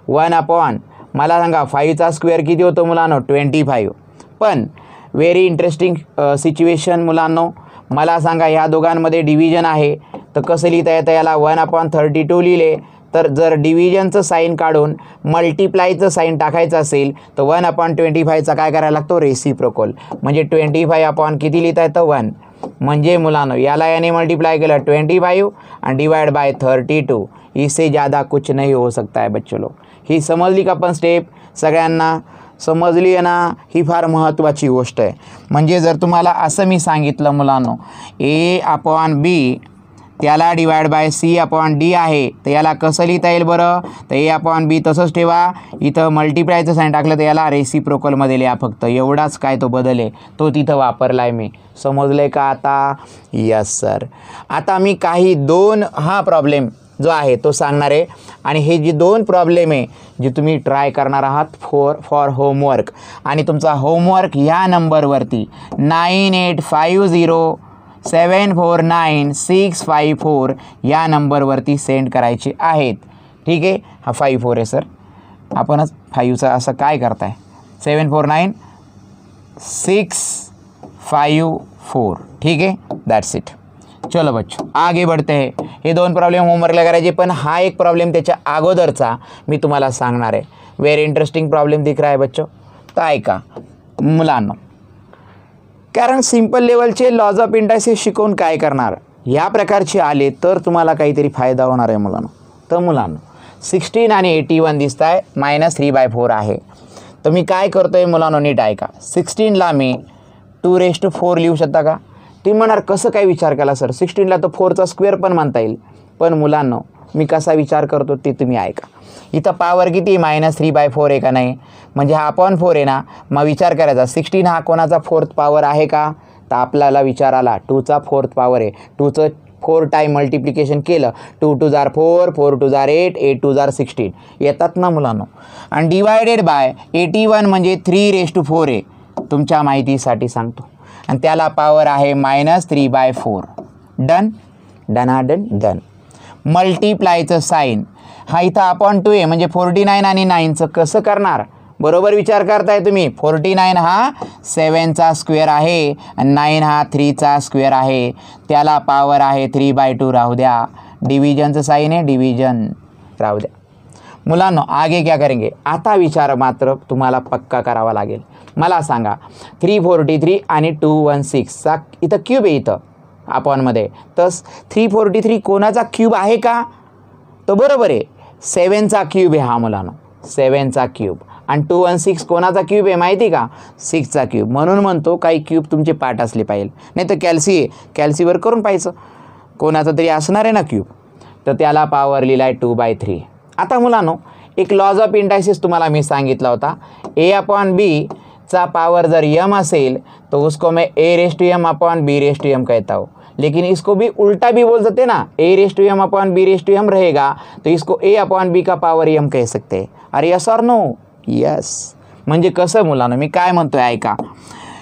1/ मला सांगा 5चा स्क्वेअर किती होतो मुलांनो? 25. पण व्हेरी इंटरेस्टिंग सिच्युएशन मुलांनो. मला सांगा ह्या दोघांमध्ये डिव्हिजन आहे तर कसं लिहिता येतं याला? 1/32 लिहिले तर जर डिव्हिजनचं साईन काढून मल्टिप्लायचं साईन टाकायचं असेल तर 1/25चा काय करायला लागतो? रेसिप्रोकल. म्हणजे 25 किती लिहिता येतं? 1. म्हणजे मुलांनो याला याने मल्टिप्लाय केलं 25 आणि डिवाइड बाय 32. इससे ज़्यादा कुछ नहीं हो सकता है बच्चों लोग. ही समजली का पण स्टेप? सगळ्यांना समजली आहे ना? ही फार महत्त्वाची गोष्ट आहे. म्हणजे जर तुम्हाला असं मी सांगितलं मुलांनो A/B त्याला डिवाइड बाय C/D आहे तर याला कसं लिहिता येईल बरं? तर A/B तसंच ठेवा. इथं मल्टिप्लायचं साईन टाकलं तर याला रेसिप्रोकलमध्ये लिहा फक्त. एवढाच काय तो बदल आहे तो तिथं वापरला आहे मी. समजलं आहे का आता? Yes sir. आता मी काही 2 हा प्रॉब्लेम जो आहे तो सांगणार आहे आणि हे जे 2 प्रॉब्लेम आहे जे तुम्ही ट्राय करणार आहात फॉर होमवर्क आणि तुमचा होमवर्क ह्या नंबरवरती 9850 749654 या नंबरवरती सेंड करायचे आहेत. ठीक आहे, हा 54 आहे सर, आपणच 5चा असं काय करताय, 749654. ठीक है, दैट्स इट. चलो बच्चों आगे बढ़ते हैं. हे 2 प्रॉब्लेम होमवर्कला करायचे, पण हा एक प्रॉब्लेम त्याच्या अगोदरचा मी तुम्हाला सांगणार आहे. व्हेरी इंटरेस्टिंग प्रॉब्लेम दिख रहा है बच्चों. तर ऐका मुलांनो, कारण सिंपल लेवलचे लॉज ऑफ इंडायसिस शिकवून काय करणार, या प्रकारचे आले तर तुम्हाला काहीतरी फायदा होणार आहे मुलांनो. तर मुलांनो 16 आणि 81 दिसत आहे, -3/4 आहे. तर मी काय करतोय मुलांनो, नीट ऐका. 16ला मी 2⁴ लिहू शकता का? ती म्हणणार कसं काय विचार केला सर, 16ला तर 4चा स्क्वेअर पण म्हणता येईल. पण मुलांनो मी कसा विचार करतो ते तुम्ही ऐका. इथं पॉवर किती, -3/4 आहे का नाही, म्हणजे हा अपॉन 4 आहे ना. मग विचार करायचा 16 हा कोणाचा 4th पॉवर आहे का, तर आपल्याला विचार आला 2चा 4th पॉवर आहे. 2चं 4 टाईम मल्टिप्लिकेशन केलं, 2 2 4 4 2 8 8 2 16 येतात ना मुलांनो. आणि डिवायडेड बाय 81 म्हणजे 3⁴ आहे, तुमच्या माहितीसाठी सांगतो. आणि त्याला पॉवर आहे -3/4. डन डन हा डन डन. मल्टिप्लायचं साईन हा इथं अपॉन 2 आहे, म्हणजे 49 आणि 9चं कसं करणार, बरोबर विचार करताय तुम्ही. 49 हा 7चा स्क्वेअर आहे आणि 9 हा 3चा स्क्वेअर आहे, त्याला पॉवर आहे 3/2. राहू द्या, डिव्हिजनचं साईन आहे, डिव्हिजन राहू द्या. मुलांनो आगे क्या करेंगे, आता विचार मात्र तुम्हाला पक्का करावा लागेल. मला सांगा 343 आणि 216चा इथं क्यूब आहे, इथं अपॉनमध्ये. तर 343 कोणाचा क्यूब आहे का, तर बरोबर आहे 7चा क्यूब आहे हा मुलांनो, 7चा क्यूब. आणि 216 कोणाचा क्यूब आहे माहिती का, 6चा क्यूब. म्हणून म्हणतो काही क्यूब तुमचे पाठ असले पाहिजे, नाही तर कॅल्सीवर करून पाहायचं, कोणाचं तरी असणार आहे ना क्यूब. तर त्याला पॉवर लिहिला आहे 2/3. आता मुलांनो एक लॉज ऑफ इंडायसिस तुम्हाला मी सांगितला होता, a/b चा पावर जर m असेल तो उसको मैं a/m/b/m कहता हूँ. लेकिन इसको भी उल्टा भी बोल सकते ना, a/m/b/m रहेगा तो इसको a/b का पावर m कह सकते हैं. अरे यस और नो, यस. म्हणजे कसं मुलांनो मी काय म्हणतोय ऐका,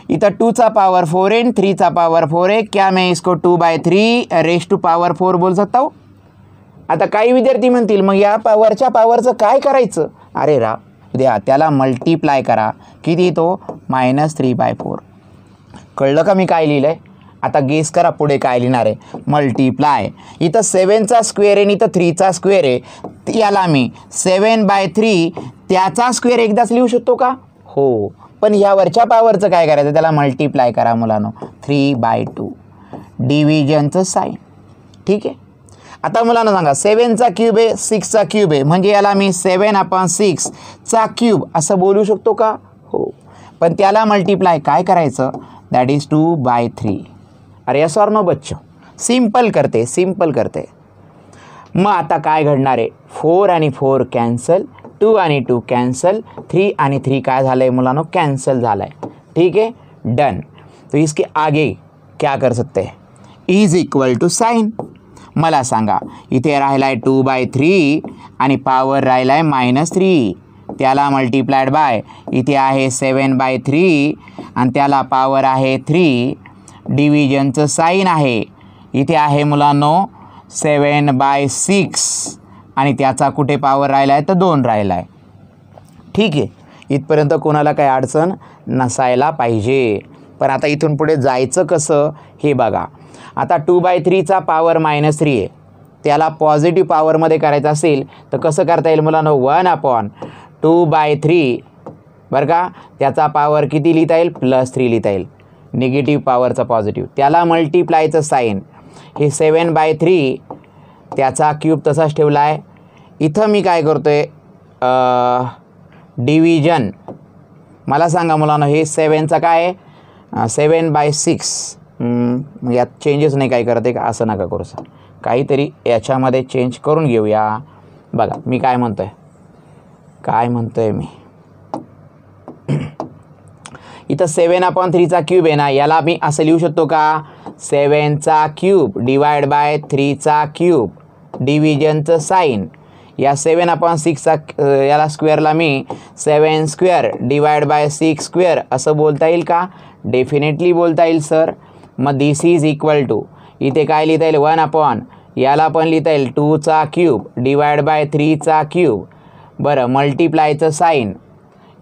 इथं 2चा पॉवर 4 आहे, 3चा पॉवर 4 आहे, क्या मैं इसको 2/3⁴ बोल सकता हूँ. आता काही विद्यार्थी म्हणतील मग या वरच्या पॉवरचं काय करायचं, अरे द्या त्याला मल्टिप्लाय करा, किती तो -3/4. कळलं का मी काय लिहिलं आहे. आता गेस करा पुढे काय लिहिणार आहे, मल्टिप्लाय. इथं 7चा स्क्वेअर आहे आणि इथं 3चा स्क्वेअर आहे, याला मी 7/3 त्याचा स्क्वेअर एकदाच लिहू शकतो का, हो. पण यावरच्या पॉवरचं काय करायचं, त्याला मल्टिप्लाय करा मुलांनो, 3/2 डिव्हिजनचं साईन. ठीक आहे. आता मुलांना सांगा 7चा क्यूब आहे, 6चा क्यूब आहे, म्हणजे याला मी 7/6चा क्यूब असं बोलू शकतो का, हो. पण त्याला मल्टिप्लाय काय करायचं, दॅट इज 2/3. अरे यस और नो बच्चों, सिंपल करते. मग आता काय घडणार आहे, 4 आणि 4 कॅन्सल, 2 आणि 2 कॅन्सल, 3 आणि 3 काय झालं आहे मुलांनो, कॅन्सल झालं आहे. ठीक है, डन. तो इसके आगे क्या कर सकते हैं, इज इक्वल टू साइन. मला सांगा इथे राहिला आहे 2/3 आणि पॉवर राहिला आहे -3, त्याला मल्टिप्लाइड बाय इथे आहे 7/3 आणि त्याला पॉवर आहे 3, डिव्हिजनचं साईन आहे, इथे आहे मुलांनो 7/6 आणि त्याचा कुठे पॉवर राहिला आहे तर 2 राहिला आहे. ठीक आहे, इथपर्यंत कोणाला काही अडचण नसायला पाहिजे. पण आता इथून पुढे जायचं कसं हे बघा. आता 2/3चा पॉवर -3 आहे, त्याला पॉझिटिव्ह पॉवरमध्ये करायचं असेल तर कसं करता येईल मुलांनो, 1/2/3 बरं का, त्याचा पॉवर किती लिहिता येईल, +3 लिहिता येईल, निगेटिव्ह पॉवरचा पॉझिटिव्ह, त्याला मल्टिप्लायचं साईन, हे 7/3 त्याचा क्यूब तसाच ठेवला आहे. इथं मी काय करतो आहे, डिव्हिजन. मला सांगा मुलांनो हे 7चा काय आहे, 7/6. यात चेंजेस नाही काय करते का, असं नका करू सर, काहीतरी याच्यामध्ये चेंज करून घेऊया. बघा मी काय म्हणतोय मी इथं 7/3चा क्यूब आहे ना, याला मी असं लिहू शकतो का, 7चा क्यूब डिवाइड बाय 3चा क्यूब, डिव्हिजनचं साईन. या 7/6चा याला स्क्वेअरला मी 7² डिवाइड बाय 6² असं बोलता येईल का, डेफिनेटली बोलता येईल सर. मग दिस इज इक्वल टू इथे काय लिहिता येईल 1 अपॉन याला पण लिहिता येईल 2चा क्यूब डिवाइड बाय 3चा क्यूब. बरं मल्टिप्लायचं साईन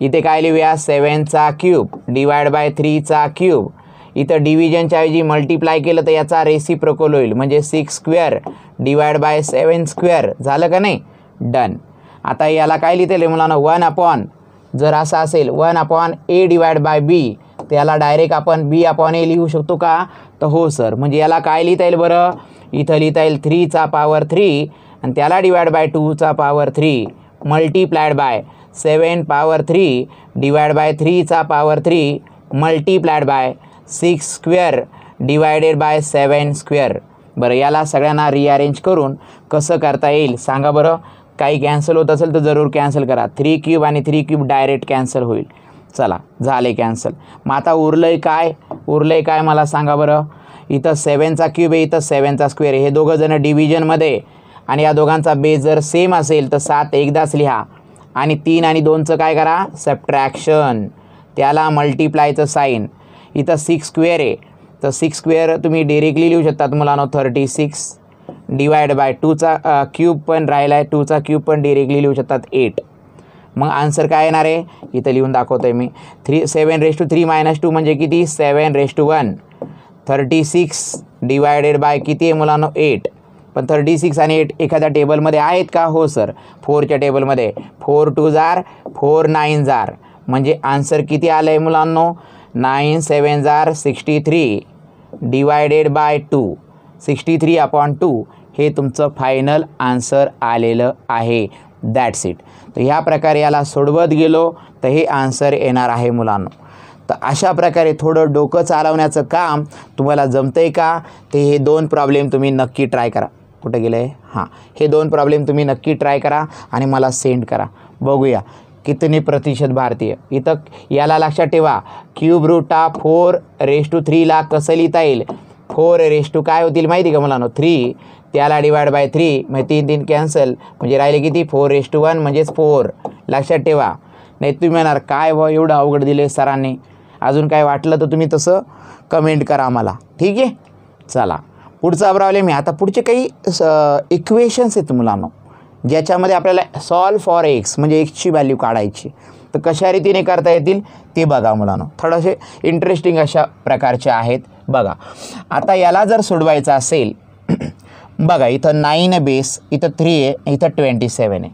इथे काय लिहूया 7चा क्यूब डिवाइड बाय 3चा क्यूब. इथं डिव्हिजनच्या ऐवजी मल्टिप्लाय केलं तर याचा रेसिप्रोकल होईल म्हणजे 6 स्क्वेअर डिवाइड बाय 7 स्क्वेअर. झालं का नाही? डन. आता याला काय लिहिता येईल मुलांना 1 अपॉन जर असं असेल 1 अपॉन ए डिवाइड बाय बी त्याला डायरेक्ट आपण बी अपॉन ए लिहू शकतो का? तर हो सर. म्हणजे याला काय लिहिता येईल बरं? इथं लिहिता येईल 3चा पॉवर 3 आणि त्याला डिवाइड बाय 2चा power 3 multiplied by 7 power 3 divide by 3चा power 3 multiplied by 6 square divided by 7 square. बरं याला सगळ्यांना रिअरेंज करून कसं करता येईल सांगा बरं. काही कॅन्सल होत असेल तर जरूर कॅन्सल करा. 3 क्यूब आणि 3 क्यूब डायरेक्ट कॅन्सल होईल. चला झाले कॅन्सल. मग आता उरलंय काय मला सांगा बरं. इथं 7चा क्यूब आहे इथं 7चा स्क्वेअर आहे. हे दोघं जण डिव्हिजनमध्ये आणि या दोघांचा बेस जर सेम असेल तर 7 एकदाच लिहा आणि 3 आणि 2चं काय करा सबट्रॅक्शन. त्याला मल्टिप्लायचं साईन. इथं 6 स्क्वेअर आहे तर 6 स्क्वेअर तुम्ही डायरेक्टली लिहू शकतात मुलांनो 36 डिवाइड बाय 2चा क्यूब पण राहिला आहे 2चा क्यूब पण डायरेक्टली लिहू शकतात 8. मग आन्सर काय येणार आहे इथं लिहून दाखवतो आहे मी 7⁻³ - 2 म्हणजे किती 7⁻1. 36 डिवायडेड बाय किती आहे मुलांनो 8. पण 36 आणि 8 एखाद्या टेबलमध्ये आहेत का? हो सर 4च्या टेबलमध्ये 4 2 जार 4 9 जार म्हणजे आन्सर किती आलं आहे मुलांनो 9 7 जार 63 डिवायडेड बाय 2 63/2 हे तुमचं फायनल आन्सर आलेलं आहे. That's it. तर ह्या प्रकारे याला सोडवत गेलो तर हे आन्सर येणार आहे मुलांनो. तर अशा प्रकारे थोडं डोकं चालवण्याचं काम तुम्हाला जमतं आहे का? ते हे 2 प्रॉब्लेम तुम्ही नक्की ट्राय करा. कुठं गेलं आहे? हां हे 2 प्रॉब्लेम तुम्ही नक्की ट्राय करा आणि मला सेंड करा. बघूया कितने प्रतिशत भारतीय. इथं याला लक्षात ठेवा क्यूब रूट ऑफ 4⁻³ ला कसं लिहिता येईल 4 काय होतील माहिती का मुलांनो 3 त्याला डिवाइड बाय 3 म्हणजे 3 3 कॅन्सल म्हणजे राहिले किती 4:1 म्हणजेच 4. लक्षात ठेवा. नाही तुम्ही म्हणणार काय भाऊ एवढं अवघड दिले सरांनी. अजून काय वाटलं तर तुम्ही तसं कमेंट करा मला. ठीक आहे. चला पुढचा प्रॉब्लेम आहे. आता पुढचे काही इक्वेशन्स आहेत मुलांनो ज्याच्यामध्ये आपल्याला सॉल्व फॉर एक्स म्हणजे एक्सची व्हॅल्यू काढायची. तर कशा रीतीने करता येतील ते बघा मुलांनो. थोडेसे इंटरेस्टिंग अशा प्रकारचे आहेत बघा. आता याला जर सोडवायचं असेल बघा इथं 9 बेस इथं 3 आहे इथं 27 आहे.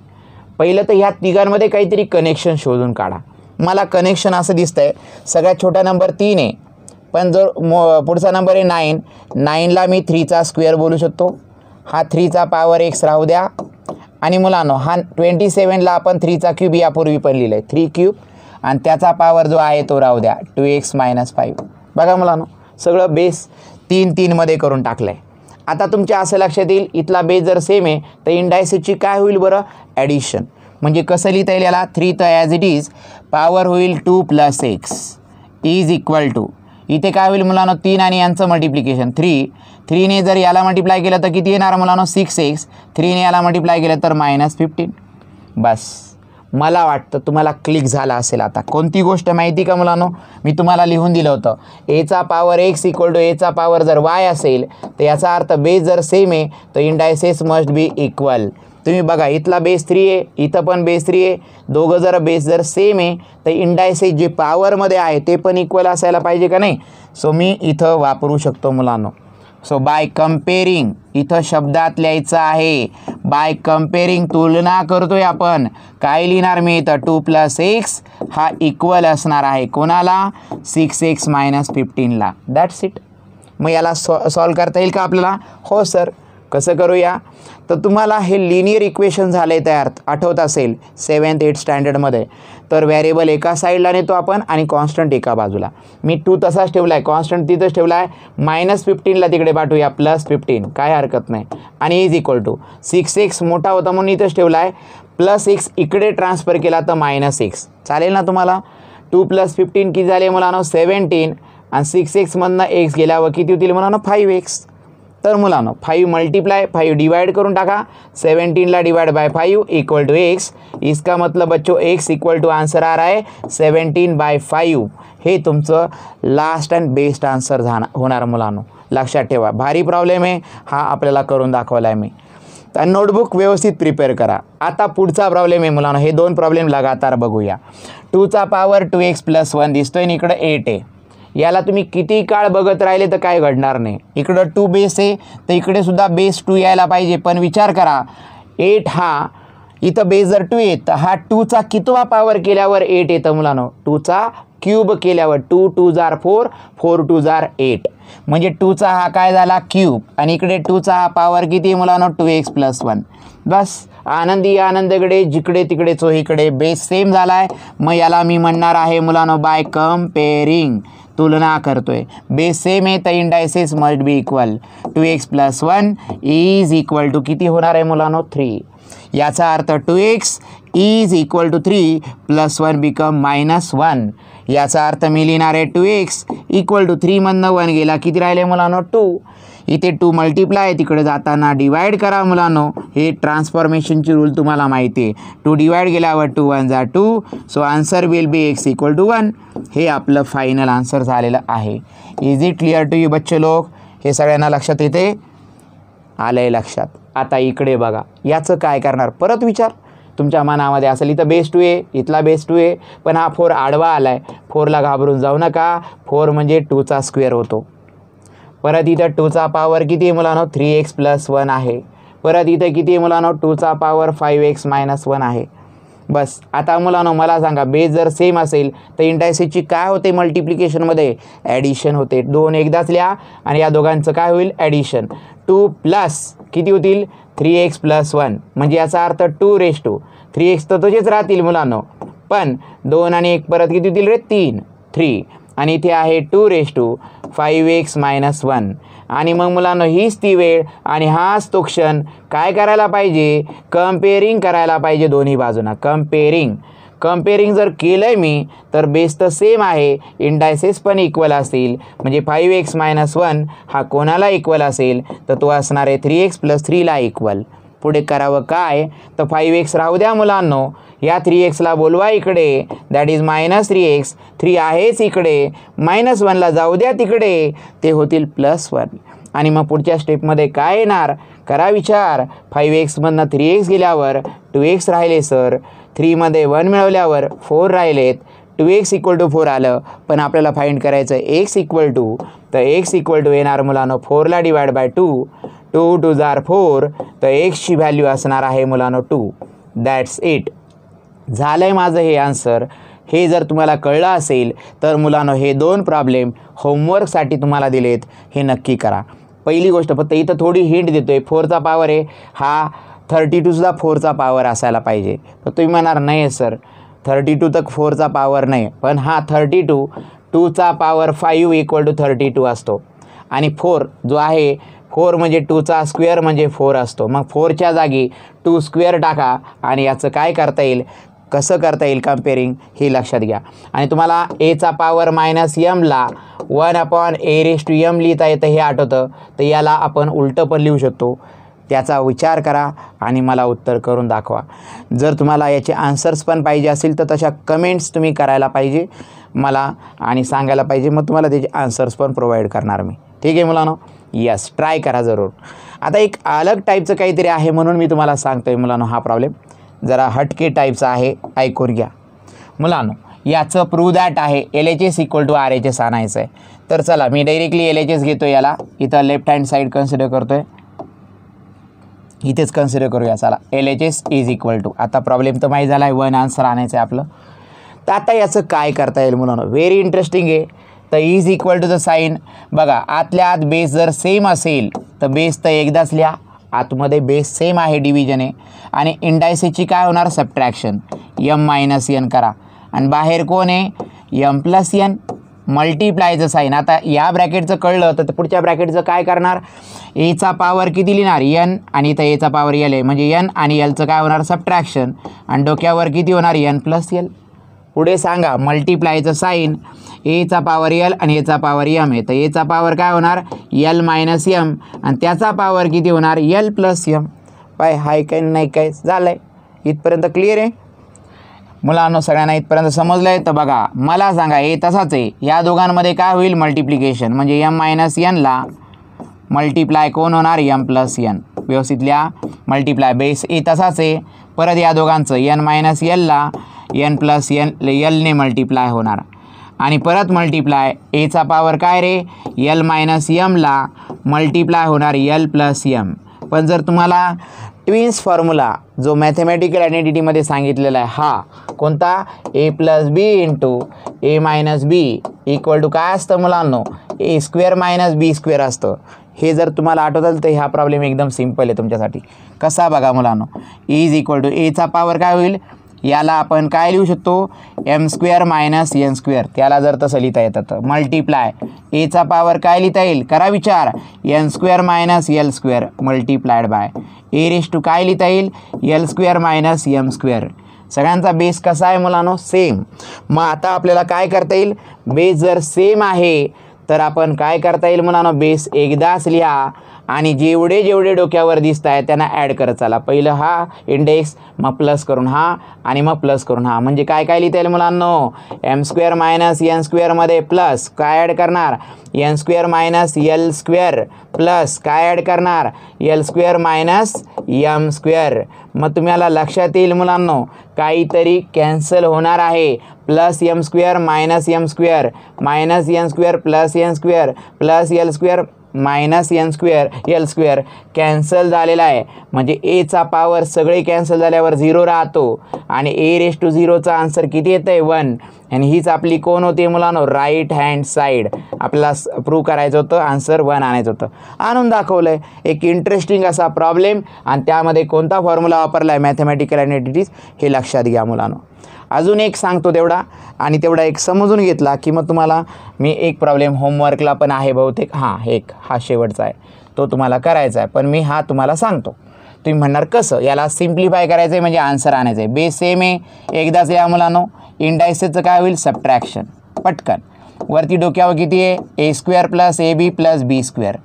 पहिलं तर ह्या तिघांमध्ये काहीतरी कनेक्शन शोधून काढा. मला कनेक्शन असं दिसतं आहे सगळ्यात छोटा नंबर 3 आहे पण जर पुढचा नंबर आहे 9ला मी 3चा स्क्वेअर बोलू शकतो. हा 3चा पॉवर x राहू द्या आणि मुलांनो हा 27ला आपण 3चा क्यूब यापूर्वी पण लिहिलं आहे 3 क्यूब आणि त्याचा पॉवर जो आहे तो राहू द्या 2x - 5. बघा मुलांनो सगळं बेस 3 3 मध्ये करून टाकलं आहे. आता तुमच्या असं लक्षात येईल इथला बेस जर सेम आहे तर इंडायसेसची काय होईल बरं ॲडिशन. म्हणजे कसं लिहिता येईल याला 3 तर ॲज इट इज पॉवर होईल 2 + x इज इक्वल टू इथे काय होईल मुलांनो 3 आणि यांचं मल्टिप्लिकेशन 3ने जर याला मल्टिप्लाय केलं तर किती येणार मुलांनो 6x 3ने याला मल्टिप्लाय केलं तर -15. बस मला वाटतं तुम्हाला क्लिक झाला असेल. आता कोणती गोष्ट माहिती का मुलांनो मी तुम्हाला लिहून दिलं होतं एचा पॉवर x इक्वल टू एचा पॉवर जर y असेल तर याचा अर्थ बेस जर सेम आहे तर इंडायसेस मस्ट बी इक्वल. तुम्ही बघा इथला बेस 3 आहे इथं पण बेस 3 आहे. दोघं जर बेस जर सेम आहे तर इंडायसेस जे पॉवरमध्ये आहे ते पण इक्वल असायला पाहिजे का नाही. सो मी इथं वापरू शकतो मुलांनो. सो बाय कम्पेरिंग इथं शब्दात लिहायचं आहे बाय कम्पेरिंग तुलना करतोय आपण. काय लिहिणार मी इथं 2 + x हा इक्वल असणार आहे कोणाला 6x - 15ला. That's it. मग याला सॉल्व करता येईल का आपल्याला? हो सर. कसं करूया तर तुम्हाला हे लिनियर इक्वेशन झाले तयार आठवत असेल 7th 8th स्टँडर्डमध्ये. तर व्हेरिएबल एका साईडला नेतो आपण आणि कॉन्स्टंट एका बाजूला. मी 2 तसाच ठेवला आहे कॉन्स्टंट तिथंच ठेवला आहे -15ला तिकडे पाठवूया +15 काय हरकत नाही आणि इज इक्वल टू 6x मोठा होता म्हणून इथंच ठेवला आहे +x इकडे ट्रान्सफर केला तर -x चालेल ना तुम्हाला. 2 + 15 किती झाले मुलांनो 17 आणि 6x मधनं x गेल्यावर किती होतील मुलांनो 5x. तर मुलांनो 5 मल्टीप्लाय 5 डिवाइड करून टाका 17ला divide by 5 equal to x. इसका मतलब बच्चों x इक्वल टू आंसर आ रहा है 17/5. हे तुमचं लास्ट अँड बेस्ट आन्सर होणार मुलांनो. लक्षात ठेवा, भारी प्रॉब्लेम आहे हा, आपल्याला करून दाखवला आहे मी. तर नोटबुक व्यवस्थित प्रिपेअर करा. आता पुढचा प्रॉब्लेम आहे मुलांनो, हे 2 प्रॉब्लेम लगातार बघूया. 2चा पॉवर 2x + 1 दिसतोय आणि इकडं 8 आहे. याला तुम्ही किती काळ बघत राहिले तर काय घडणार नाही. इकडं 2 बेस आहे तर इकडे सुद्धा बेस 2 यायला पाहिजे. पण विचार करा, 8 हा इथं बेस जर 2 आहे तर हा 2चा कितवा पॉवर केल्यावर 8 येतं मुलांनो. 2चा क्यूब केल्यावर 2 2 जार 4, 4 2 जार 8, म्हणजे 2चा हा काय झाला क्यूब, आणि इकडे 2चा हा पॉवर किती मुलांनो 2x + 1. बस आनंदी आनंदकडे, जिकडे तिकडे चोहीकडे बेस सेम झाला आहे. मग याला मी म्हणणार आहे मुलांनो बाय कम्पेअरिंग, तुलना करतोय. बेस सेम आहे तर indices must be equal. 2x + 1 is equal to किती होणार आहे मुलांनो 3. याचा अर्थ 2x is equal to 3 + 1 become -1. याचा अर्थ मी लिहिणार आहे 2x इक्वल टू 3 मधनं 1 गेला, किती राहिले मुलांनो 2. इथे 2 मल्टिप्लाय, तिकडे जाताना डिवाइड करा मुलांनो. हे ट्रान्सफॉर्मेशनची रूल तुम्हाला माहिती आहे. 2 डिवाइड गेल्यावर 2 1 = 2. So answer will be x equal to 1. हे आपलं फायनल आन्सर झालेलं आहे. Is it clear to you बच्चे लोक? हे सगळ्यांना लक्षात येते? आलं आहे लक्षात. आता इकडे बघा, याचं काय करणार परत विचार तुमच्या मनामध्ये असेल. इथं बेस 2 आहे, इथला बेस 2 आहे, पण हा 4 आडवा आला आहे. 4ला घाबरून जाऊ नका, 4 म्हणजे 2चा स्क्वेअर होतो. परत इथं 2चा पॉवर किती आहे मुलांनो 3x + 1 आहे. परत इथं किती आहे मुलांनो 2चा पॉवर 5x - 1 आहे. बस आता मुलांनो मला सांगा, बेस जर सेम असेल तर इंडायसेसची काय होते मल्टिप्लिकेशनमध्ये ॲडिशन होते. 2 एकदाच लिहा आणि या दोघांचं काय होईल ॲडिशन. 2 प्लस किती होतील 3x + 1, म्हणजे याचा अर्थ 2 3x तर तसेच राहतील मुलांनो, पण 2 आणि 1 परत किती होतील रे 3 आणि इथे आहे 2 5x - 1. आणि मग मुलांनो हीच ती वेळ आणि हाच तो क्षण काय करायला पाहिजे, कम्पेअरिंग करायला पाहिजे दोन्ही बाजूंना. कम्पेअरिंग जर केलं आहे मी तर बेस तर सेम आहे, इंडायसेस पण इक्वल असतील, म्हणजे 5x - 1 हा कोणाला इक्वल असेल तर तो असणार आहे 3x + 3ला इक्वल. पुढे करावं काय तर 5x राहू द्या मुलांनो, या 3xला बोलवा इकडे, दॅट इज -3x. 3 आहेच इकडे, -1ला जाऊ द्या तिकडे, ते होतील +1. आणि मग पुढच्या स्टेपमध्ये काय येणार करा विचार. 5x मधनं 3x गेल्यावर 2x राहिले सर, 3 मध्ये 1 मिळवल्यावर 4 राहिलेत, 2x इक्वल टू 4 आलं. पण आपल्याला फाइंड करायचं x इक्वल टू, तर x इक्वल टू येणार मुलांनो 4ला डिवाइड बाय 2, 2 2 जार 4, तर xची व्हॅल्यू असणार आहे मुलांनो 2. That's it. झालं आहे माझं हे आन्सर. हे जर तुम्हाला कळलं असेल तर मुलांनो हे 2 प्रॉब्लेम होमवर्कसाठी तुम्हाला दिलेत, हे नक्की करा. पहिली गोष्ट फक्त इथं थोडी हिंट देतो आहे, 4चा पॉवर आहे हा 32सुद्धा 4चा पॉवर असायला पाहिजे. तर तुम्ही म्हणाल नाही सर 32 तर 4चा पॉवर नाही, पण हा 32 2चा पॉवर 5 इक्वल टू 32 असतो. आणि 4 जो आहे 4 म्हणजे 2चा स्क्वेअर म्हणजे 4 असतो. मग 4च्या जागी 2 स्क्वेअर टाका आणि याचं काय करता येईल, कसं करता येईल कम्पेअरिंग हे लक्षात घ्या. आणि तुम्हाला aचा पॉवर -mला 1/a⁻m लिहिता येतं हे आठवतं, तर याला आपण उलटं पण लिहू शकतो. त्याचा विचार करा आणि मला उत्तर करून दाखवा. जर तुम्हाला याचे आन्सर्स पण पाहिजे असेल तर तशा कमेंट्स तुम्ही करायला पाहिजे मला आणि सांगायला पाहिजे, मग तुम्हाला त्याचे आन्सर्स पण प्रोव्हाइड करणार मी. ठीक आहे मुलांनो? यस, ट्राय करा जरूर. आता एक अलग टाईपचं काहीतरी आहे म्हणून मी तुम्हाला सांगतो आहे मुलांनो. हा प्रॉब्लेम जरा हटके टाईपचा आहे, ऐकून घ्या मुलांनो. याचं प्रूव्ह दॅट आहे LHS इक्वल टू RHS आणायचं आहे. तर चला मी डायरेक्टली LHS घेतो. याला इथं लेफ्ट हँड साईड कन्सिडर करतो आहे, इथेच कन्सिडर करूया. चला LHS इज इक्वल टू, आता प्रॉब्लेम तर माहीत झाला आहे, 1 आन्सर आणायचं आहे आपलं. तर आता याचं काय करता येईल मुलांनो, व्हेरी इंटरेस्टिंग आहे. तर is equal to the sign बघा, आतल्या आत बेस जर सेम असेल तर बेस तर एकदाच लिहा, आतमध्ये बेस सेम आहे डिव्हिजन आहे, आणि इंडायसेसची काय होणार सबट्रॅक्शन, m - n करा, आणि बाहेर कोण आहे m + n, मल्टिप्लायचं साईन. आता या ब्रॅकेटचं कळलं तर पुढच्या ब्रॅकेटचं काय करणार, एचा पॉवर किती लिहिणार n, आणि इथं एचा पॉवर l आहे, म्हणजे n आणि lचं काय होणार सबट्रॅक्शन, आणि डोक्यावर किती होणार n + l. पुढे सांगा मल्टिप्लायचं साईन, एचा पॉवर l आणि एचा पॉवर m आहे, तर एचा पॉवर काय होणार l - m, आणि त्याचा पॉवर किती होणार l + m. पाय हाय काय नाही काय झालं आहे इथपर्यंत क्लिअर आहे. मुलांनो सगळ्यांना इथपर्यंत समजलं आहे? तर बघा मला सांगा ए तसाच आहे, या दोघांमध्ये काय होईल मल्टिप्लिकेशन, म्हणजे एम मायनस एनला मल्टिप्लाय कोण होणार एम प्लस एन, व्यवस्थित लिहा मल्टिप्लाय बेस ए तसाच आहे, परत या दोघांचं एन मायनस एलला एन प्लस एलने मल्टिप्लाय होणार आणि परत मल्टिप्लाय एचा पॉवर काय रे एल मायनस एमला मल्टिप्लाय होणार एल प्लस एम. पण जर तुम्हाला ट्विन्स फॉर्म्युला जो मॅथमॅटिकल आयडेंटिटीमध्ये सांगितलेला आहे हा कोणता A plus B into A minus B equal to काय असतं मुलांनो A square minus B square असतं. हे जर तुम्हाला आठवत असेल तर हा प्रॉब्लेम एकदम सिम्पल आहे तुमच्यासाठी. कसा बघा मुलांनो इज इक्वल टू एचा पॉवर काय होईल, याला आपण काय लिहू शकतो m square minus n square, त्याला जर तसं लिहिता येतं तर मल्टिप्लाय एचा पॉवर काय लिहिता येईल करा विचार n square minus l square multiplied by a raise to काय लिहिता येईल l square minus m square. सगळ्यांचा बेस कसा आहे मुलांनो सेम. मग आता आपल्याला काय करता येईल, बेस जर सेम आहे तर आपण काय करता येईल मुलांनो बेस एकदाच लिहा आणि जेवढे जेवढे डोक्यावर दिसत आहे त्यांना ॲड करत चला. पहिलं हा इंडेक्स मग प्लस करून हा आणि मग प्लस करून हा, म्हणजे काय काय लिहिता येईल मुलांनो एम स्क्वेअर मायनस एन स्क्वेअरमध्ये प्लस काय ॲड करणार n square minus l square plus काय ॲड करणार l square minus m square. मग तुम्हाला लक्षात येईल मुलांनो काहीतरी कॅन्सल होणार आहे, plus m square minus m square minus n square plus n square plus l square minus n square l square cancel झालेला आहे, म्हणजे एचा पॉवर सगळे कॅन्सल झाल्यावर 0 राहतो आणि ए रेस टू 0चा आन्सर किती येतं आहे 1. आणि हीच आपली कोण होती मुलांनो राईट हँड साईड. आपल्याला प्रूव्ह करायचं होतं आन्सर 1 आणायचं होतं, आणून दाखवलं आहे. एक इंटरेस्टिंग असा प्रॉब्लेम आणि त्यामध्ये कोणता फॉर्म्युला वापरला आहे मॅथमॅटिकल आयडेंटिटीज हे लक्षात घ्या मुलांनो. अजून एक सांगतो तेवढा आणि तेवढा एक समजून घेतला की मग तुम्हाला मी एक प्रॉब्लेम होमवर्कला पण आहे बहुतेक हा शेवटचा आहे तो तुम्हाला करायचा आहे, पण मी हा तुम्हाला सांगतो. तुम्ही म्हणणार कसं, याला सिम्प्लिफाय करायचं आहे म्हणजे आन्सर आणायचं आहे. बेस सेम आहे एकदाच या मुलांनो. इंडायसेसचं काय होईल सबट्रॅक्शन पटकन. वरती डोक्यावर किती आहे A square plus A B plus B square.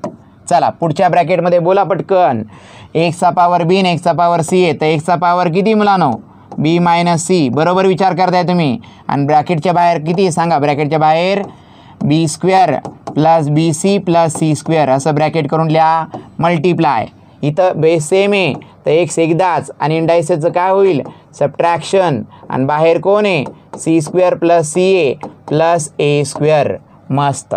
चला पुढच्या ब्रॅकेटमध्ये बोला पटकन. एक्सचा पॉवर बी आणि एक्सचा पॉवर सी आहे तर एक्सचा पॉवर किती मुलांनो बी मायनस सी, बरोबर विचार करताय तुम्ही. आणि ब्रॅकेटच्या बाहेर किती सांगा, ब्रॅकेटच्या बाहेर B square plus B C plus C square असं ब्रॅकेट करून लिहा मल्टिप्लाय. इथं बेस सेम आहे तर एक्स एकदाच आणि इंडायसेसचं काय होईल सबट्रॅक्शन आणि बाहेर कोण आहे C square plus C A plus A square. मस्त.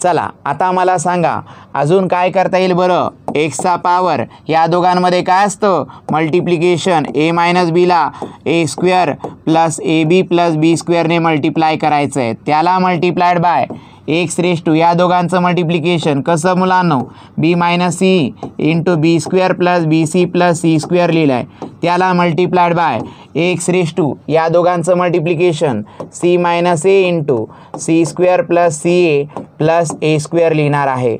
चला आता मला सांगा अजून काय करता येईल बरं. एक्सचा पॉवर या दोघांमध्ये काय असतं मल्टिप्लिकेशन ए मायनस बीला A square plus A B plus बी स्क्वेअरने मल्टिप्लाय करायचं आहे, त्याला multiplied by X raise to या दोघांचं मल्टिप्लिकेशन कसं मुलांनो B minus C into B square plus B C plus C square लिहिलं आहे, त्याला multiplied by X raise to या दोघांचं multiplication C minus A into C square plus C A plus A square लिहिणार आहे.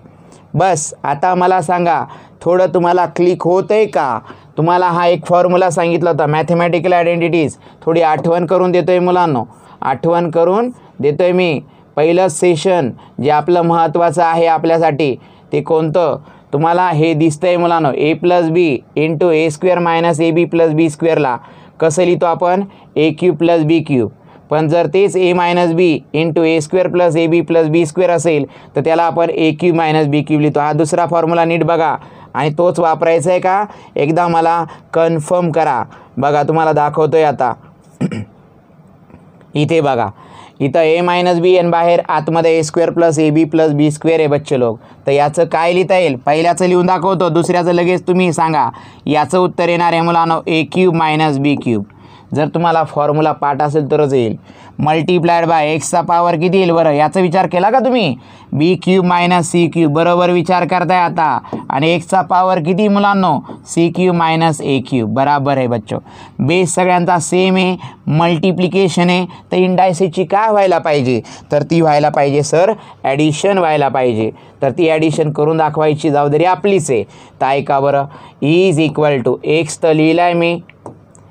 बस आता मला सांगा थोडं तुम्हाला क्लिक होतं आहे का. तुम्हाला हा एक फॉर्म्युला सांगितला होता मॅथमॅटिकल आयडेंटिटीज, थोडी आठवण करून देतो आहे मुलांनो, आठवण करून देतो आहे मी. पहिलं सेशन जे आपलं महत्त्वाचं आहे आपल्यासाठी ते कोणतं तुम्हाला हे दिसतं आहे मुलांनो A plus B into A square minus A B plus B स्क्वेअरला कसं लिहितो आपण A cube plus B cube. पण जर तेच A minus B into A square plus A B plus B square असेल तर त्याला आपण A cube minus B cube लिहितो. हा दुसरा फॉर्म्युला नीट बघा आणि तोच वापरायचा आहे का एकदा मला कन्फर्म करा. बघा तुम्हाला दाखवतो आहे आता इथे बघा इथं ए मायनस बी आणि बाहेर आतमध्ये A square plus A B plus B square आहे बच्चे लोक. तर याचं काय लिहिता येईल पहिल्याचं लिहून दाखवतो, दुसऱ्याचं लगेच तुम्ही सांगा. याचं उत्तर येणार आहे मुलांनो ए क्यूब मायनस बी क्यूब. जर तुम्हाला फॉर्म्युला पाठ असेल तरच येईल. मल्टिप्लायड बाय एक्सचा पॉवर किती येईल बरं याचा विचार केला का तुम्ही बी क्यूब मायनस सी क्यूब, बरोबर विचार करताय आता. आणि एक्सचा पॉवर किती मुलांनो C cube minus A cube, बराबर आहे बच्चो. बेस सगळ्यांचा सेम आहे, मल्टिप्लिकेशन आहे तर इंडायसेसची काय व्हायला पाहिजे तर ती व्हायला पाहिजे सर ॲडिशन व्हायला पाहिजे. तर ती ॲडिशन करून दाखवायची जबाबदारी आपलीच आहे. तर ऐका बरं इज इक्वल टू एक्स तर लिहिलं आहे मी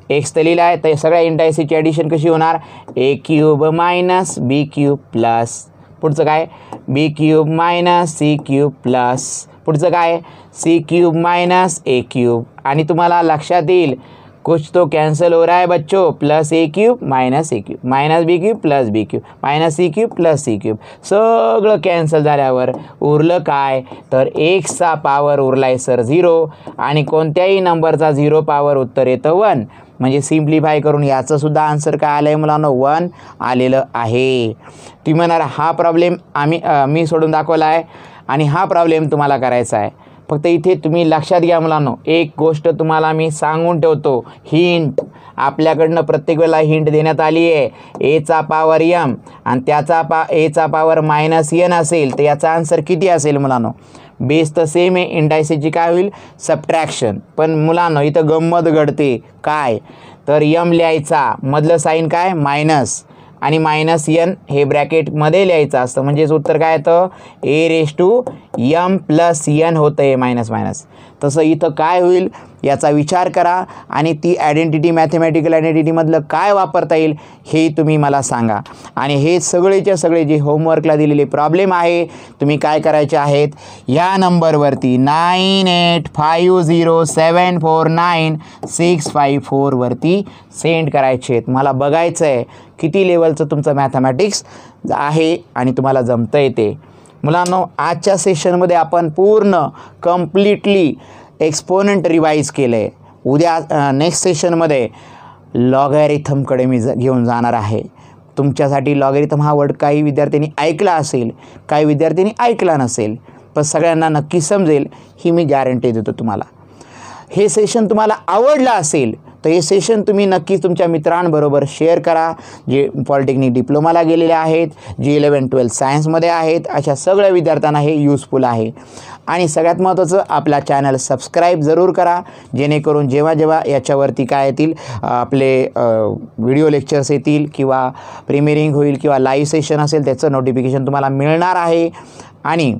एक्स तर लिहिलं आहे तर सगळ्या इंडायसेसची ॲडिशन कशी होणार A cube minus B cube plus पुढचं काय B cube minus C cube plus पुढचं काय C cube minus A cube. आणि तुम्हाला लक्षात येईल कुछ तो कैंसिल हो रहा है बच्चों, plus A cube minus A cube minus B cube plus B cube minus C cube plus C cube सगळं कॅन्सल झाल्यावर उरलं काय तर एक्सचा पावर उरलाय सर 0 आणि कोणत्याही नंबरचा 0 पावर उत्तर येतं 1. म्हणजे सिम्प्लिफाय करून याचं सुद्धा आन्सर काय आलं आहे मुलांनो 1 आलेलं आहे. तुम्ही म्हणाल हा प्रॉब्लेम मी सोडून दाखवला आहे आणि हा प्रॉब्लेम तुम्हाला करायचा आहे. फक्त इथे तुम्ही लक्षात घ्या मुलांनो, एक गोष्ट तुम्हाला मी सांगून ठेवतो, हिंट. आपल्याकडनं प्रत्येक वेळेला हिंट देण्यात आली आहे. एचा पावर एम आणि त्याचा एचा पावर मायनस एन असेल तर याचा आन्सर किती असेल मुलांनो? बेस तर सेम आहे, इंडायसेसची काय होईल सबट्रॅक्शन. पण मुलांनो इथं गंमत घडते काय तर एम लिहायचा, मधलं साईन काय मायनस आणि मायनस एन हे ब्रॅकेटमध्ये लिहायचं असतं. म्हणजेच उत्तर काय येतं A raise to M plus N होतं आहे मायनस मायनस. तसं इथं काय होईल याचा विचार करा आणि ती आयडेंटिटी मॅथमॅटिकल आयडेंटिटीमधलं काय वापरता येईल हे तुम्ही मला सांगा. आणि हे सगळेच्या सगळे जे होमवर्कला दिलेले प्रॉब्लेम आहे तुम्ही काय करायचे आहेत, ह्या नंबरवरती 9850749654 वरती सेंड करायचे आहेत. मला बघायचं आहे किती लेवलचं तुमचं मॅथमॅटिक्स आहे आणि तुम्हाला जमतं येते. मुलांनो आजच्या सेशनमध्ये आपण पूर्ण कम्प्लिटली एक्सपोनंट रिवाईज केलं आहे. उद्या नेक्स्ट सेशनमध्ये लॉगॅरिथमकडे मी घेऊन जाणार आहे. तुमच्यासाठी लॉगॅरिथम हा वर्ड काही विद्यार्थ्यांनी ऐकला असेल, काही विद्यार्थ्यांनी ऐकला नसेल, पण सगळ्यांना नक्की समजेल ही मी गॅरंटी देतो तुम्हाला. हे सेशन तुम्हाला आवडलं असेल तर हे सेशन तुम्ही नक्कीच तुमच्या मित्रांबरोबर शेअर करा, जे पॉलिटेक्निक डिप्लोमाला गेलेले आहेत, जे 11-12 सायन्समध्ये आहेत, अशा सगळ्या विद्यार्थ्यांना हे यूजफुल आहे. आणि सगळ्यात महत्त्वाचं आपला चॅनल सबस्क्राईब जरूर करा, जेणेकरून जेव्हा जेव्हा याच्यावरती काय येतील आपले व्हिडिओ लेक्चर्स येतील किंवा प्रीमियरिंग होईल किंवा लाईव्ह सेशन असेल त्याचं नोटिफिकेशन तुम्हाला मिळणार आहे. आणि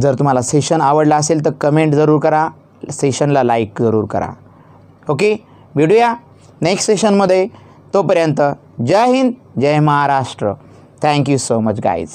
जर तुम्हाला सेशन आवडला असेल तर कमेंट जरूर करा, सेशनला लाईक जरूर करा. ओके, भेटूया नेक्स्ट सेशनमध्ये. तोपर्यंत जय हिंद, जय Maharashtra. Thank you so much guys.